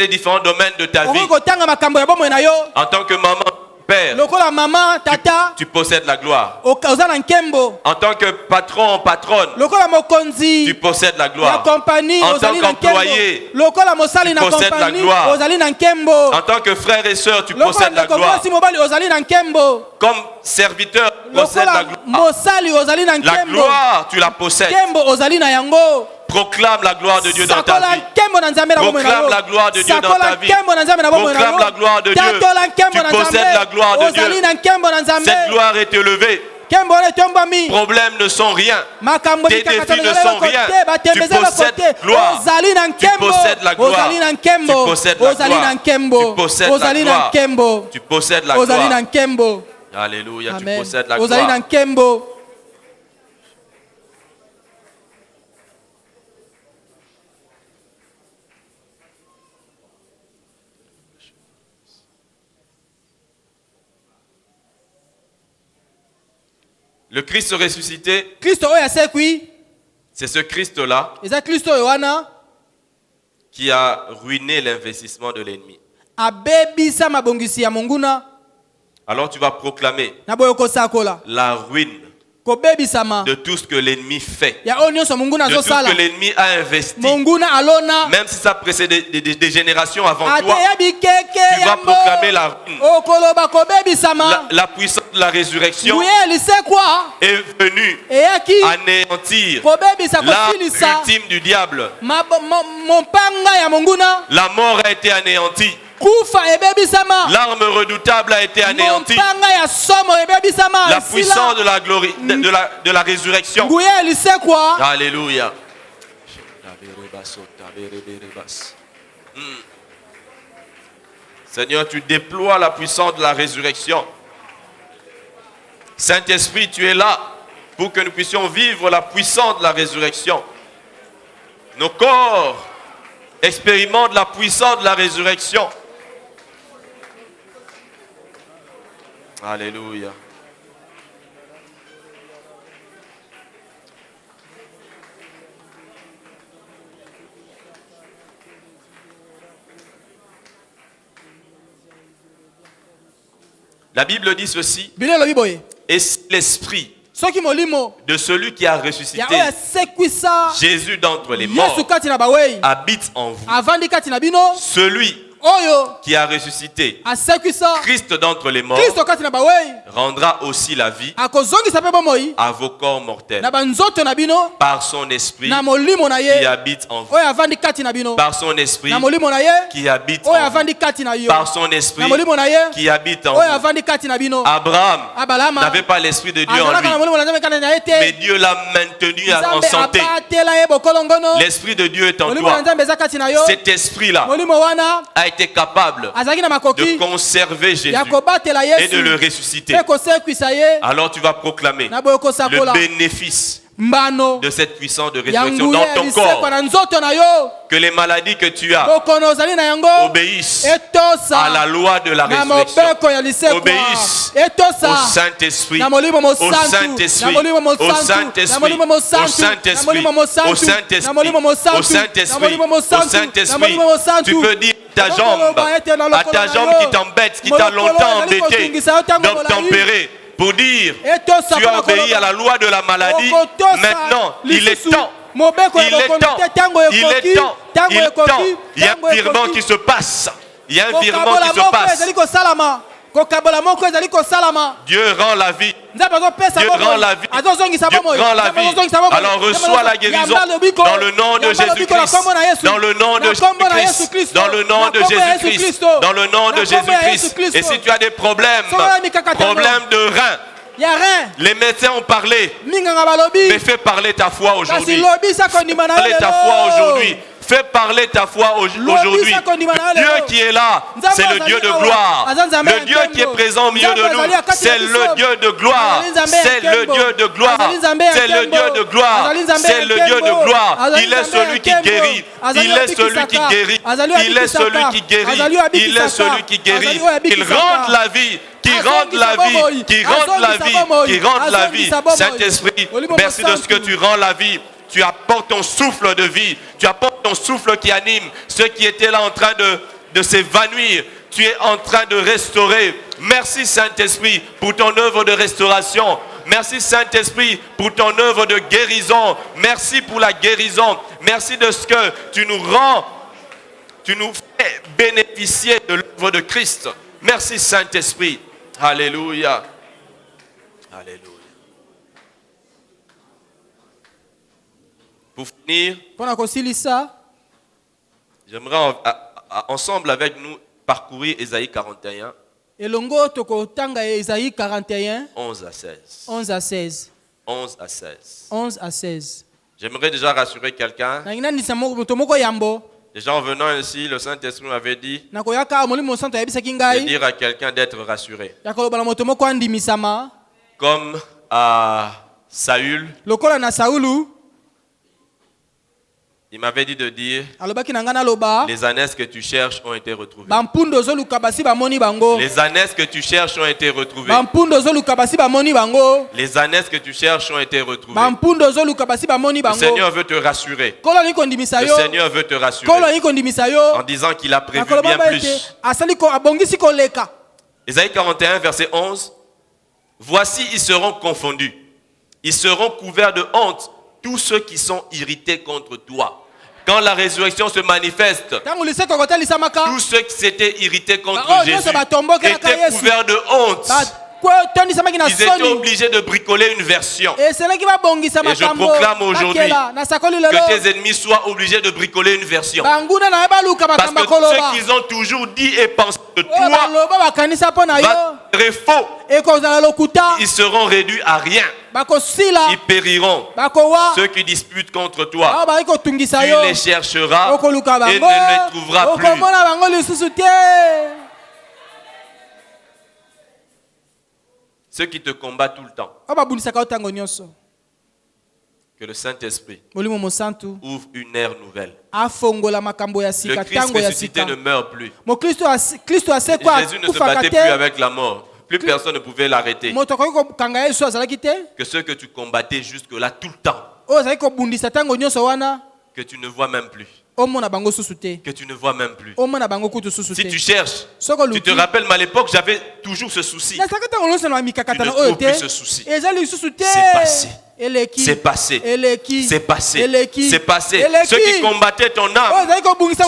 Speaker 1: les différents domaines de ta vie.
Speaker 2: Okoki kotanga makambo ya bomoi na yo
Speaker 1: En tant que maman, père,
Speaker 2: lokola mama tata,
Speaker 1: tu possèdes la gloire.
Speaker 2: oza na nkembo.
Speaker 1: En tant que patron, patronne,
Speaker 2: Lokola mokonzi
Speaker 1: tu possèdes la
Speaker 2: ya
Speaker 1: gloire.
Speaker 2: kompani,
Speaker 1: En
Speaker 2: ozali
Speaker 1: tant
Speaker 2: na nkembo.
Speaker 1: qu'employé,
Speaker 2: Lokola mosali na
Speaker 1: possèdes la
Speaker 2: kompani,
Speaker 1: gloire.
Speaker 2: ozali na nkembo.
Speaker 1: En tant que frère et sœur, tu
Speaker 2: Lokola
Speaker 1: possèdes la
Speaker 2: ndeko
Speaker 1: gloire.
Speaker 2: mwasi mobali, ozali na nkembo.
Speaker 1: Comme serviteur, tu possèdes la
Speaker 2: Lokola
Speaker 1: gloire.
Speaker 2: mosali, ozali na
Speaker 1: La
Speaker 2: nkembo.
Speaker 1: gloire, tu la possèdes.
Speaker 2: Nkembo ozali na yango.
Speaker 1: Proclame la gloire de Dieu dans ta
Speaker 2: Sakola
Speaker 1: vie.
Speaker 2: nkembo na Nzambe na bomoi na yo.
Speaker 1: Proclame la gloire de Dieu dans
Speaker 2: Sakola
Speaker 1: ta vie.
Speaker 2: nkembo na Nzambe na bomoi na yo.
Speaker 1: Proclame la gloire de Dieu.
Speaker 2: Tatola nkembo
Speaker 1: Tu
Speaker 2: na
Speaker 1: possèdes
Speaker 2: Nzambe.
Speaker 1: la gloire de
Speaker 2: Ozali
Speaker 1: Dieu.
Speaker 2: na nkembo na Nzambe.
Speaker 1: Cette gloire est élevée.
Speaker 2: Nkembo wana etombami.
Speaker 1: Problèmes ne sont rien.
Speaker 2: Makambo
Speaker 1: Tes
Speaker 2: bikakatana
Speaker 1: défis ne
Speaker 2: ezali
Speaker 1: sont
Speaker 2: kote,
Speaker 1: rien.
Speaker 2: batembeza
Speaker 1: Tu possèdes
Speaker 2: bakote.
Speaker 1: gloire.
Speaker 2: Ozali na nkembo.
Speaker 1: possèdes la gloire.
Speaker 2: Ozali na nkembo.
Speaker 1: Tu possèdes la
Speaker 2: Ozali
Speaker 1: gloire.
Speaker 2: na nkembo.
Speaker 1: Tu possèdes la
Speaker 2: Ozali na
Speaker 1: gloire.
Speaker 2: nkembo.
Speaker 1: Tu possèdes la
Speaker 2: Ozali na
Speaker 1: gloire.
Speaker 2: nkembo.
Speaker 1: Alléluia, tu
Speaker 2: Amen.
Speaker 1: possèdes la
Speaker 2: Ozali na
Speaker 1: gloire.
Speaker 2: nkembo.
Speaker 1: Le Christ ressuscité,
Speaker 2: Kristo oyo asekwi,
Speaker 1: c'est ce Christ-là
Speaker 2: eza Kristo oyo wana
Speaker 1: qui a ruiné l'investissement de l'ennemi.
Speaker 2: abebisa mabongisi ya monguna.
Speaker 1: Alors tu vas proclamer
Speaker 2: Na boyo kosakola
Speaker 1: la ruine de tout ce que l'ennemi fait, de tout ce que l'ennemi a investi. Même si ça précède des générations avant toi, tu vas proclamer la ruine. La puissance de la résurrection est venue anéantir l'arme ultime du diable. La mort a été anéantie. L'arme redoutable a été anéantie. La puissance de la gloire, de la résurrection. Alléluia. Seigneur, tu déploies la puissance de la résurrection. Saint-Esprit, tu es là pour que nous puissions vivre la puissance de la résurrection. Nos corps expérimentent la puissance de la résurrection. Alléluia. La Bible dit ceci. Et si l'esprit de celui qui a ressuscité Jésus d'entre les morts habite en vous, celui qui a ressuscité Christ d'entre les morts rendra aussi la vie à vos corps mortels par son esprit qui habite en vous, par son esprit qui habite en vous, par son esprit qui habite en vous. Abraham n'avait pas l'esprit de Dieu en lui, mais Dieu l'a maintenu en santé. L'esprit de Dieu est en toi. Cet esprit-là a été capable de conserver Jésus et de le ressusciter. Alors tu vas proclamer le bénéfice de cette puissance de résurrection dans ton corps. Que les maladies que tu as obéissent à la loi de la résurrection. Obéissent au Saint-Esprit, au Saint-Esprit, au Saint-Esprit, au Saint-Esprit, au Saint-Esprit, au Saint-Esprit, au Saint-Esprit. Tu peux dire à ta jambe qui t'embête, qui t'a longtemps embêté, d'obtempérer, pour dire tu as obéi à la loi de la maladie. Maintenant, il est temps. Il est temps. Il est temps. Il est temps. Il y a un virement qui se passe. Il y a un virement qui se passe. Dieu rend la vie. Dieu rend la vie. Dieu rend la vie. Alors reçois la guérison dans le nom de Jésus-Christ. Dans le nom de Jésus-Christ. Dans le nom de Jésus-Christ. Dans le nom de Jésus-Christ. Et si tu as des problèmes de reins, les médecins ont parlé, mais fais parler ta foi aujourd'hui. Parler ta foi aujourd'hui. Fais parler ta foi aujourd'hui. Le Dieu qui est là, c'est le Dieu de gloire. Le Dieu qui est présent au milieu de nous, c'est le Dieu de gloire. C'est le Dieu de gloire. C'est le Dieu de gloire. C'est le Dieu de gloire. Il est celui qui guérit. Il est celui qui guérit. Il est celui qui guérit. Il est celui qui guérit. Il rend la vie. Qui rende la vie. Qui rende la vie. Qui rende la vie. Saint-Esprit, merci de ce que tu rends la vie. Tu apportes ton souffle de vie. Tu apportes ton souffle qui anime ceux qui étaient là en train de s'évanouir. Tu es en train de restaurer. Merci Saint-Esprit pour ton œuvre de restauration. Merci Saint-Esprit pour ton œuvre de guérison. Merci pour la guérison. Merci de ce que tu nous rends. Tu nous fais bénéficier de l'œuvre de Christ. Merci Saint-Esprit. Alléluia. Alléluia. Pour finir, j'aimerais ensemble avec nous parcourir Ésaïe 41, 11 à 16.
Speaker 2: 11 à 16.
Speaker 1: 11 à 16.
Speaker 2: 11 à 16.
Speaker 1: J'aimerais déjà rassurer quelqu'un. Déjà en venant ici, le Saint-Esprit m'avait dit de dire à quelqu'un d'être rassuré. Comme à Saül, il m'avait dit de dire les ânesses que tu cherches ont été retrouvées. Les ânesses que tu cherches ont été retrouvées. Les ânesses que tu cherches ont été retrouvées. Le Seigneur veut te rassurer. Le Seigneur veut te rassurer en disant qu'il a prévu bien plus. Ésaïe 41, verset 11. Voici, ils seront confondus. Ils seront couverts de honte, tous ceux qui sont irrités contre toi. Quand la résurrection se manifeste, tous ceux qui s'étaient irrités contre Jésus étaient couverts de honte. Ils étaient obligés de bricoler une version. Et je proclame aujourd'hui que tes ennemis soient obligés de bricoler une version. Parce que ce qu'ils ont toujours dit et pensé de toi va être faux. Ils seront réduits à rien. Ils périront. Ceux qui disputent contre toi, tu les chercheras et ne les trouveras plus. Ceux qui te combattent tout le temps. Que le Saint-Esprit ouvre une ère nouvelle. Le Christ ressuscité ne meurt plus. Jésus ne se battait plus avec la mort. Plus personne ne pouvait l'arrêter. Que ceux que tu combattais jusque-là tout le temps, que tu ne vois même plus. Que tu ne vois même plus. Si tu cherches, tu te rappelles, mais à l'époque, j'avais toujours ce souci. Tu ne trouves plus ce souci. C'est passé. C'est passé. C'est passé. C'est passé. Ceux qui combattaient ton âme,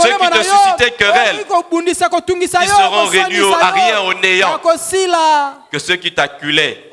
Speaker 1: ceux qui te suscitaient querelle, ils seront réduits à rien, au néant. Que ceux qui t'acculaient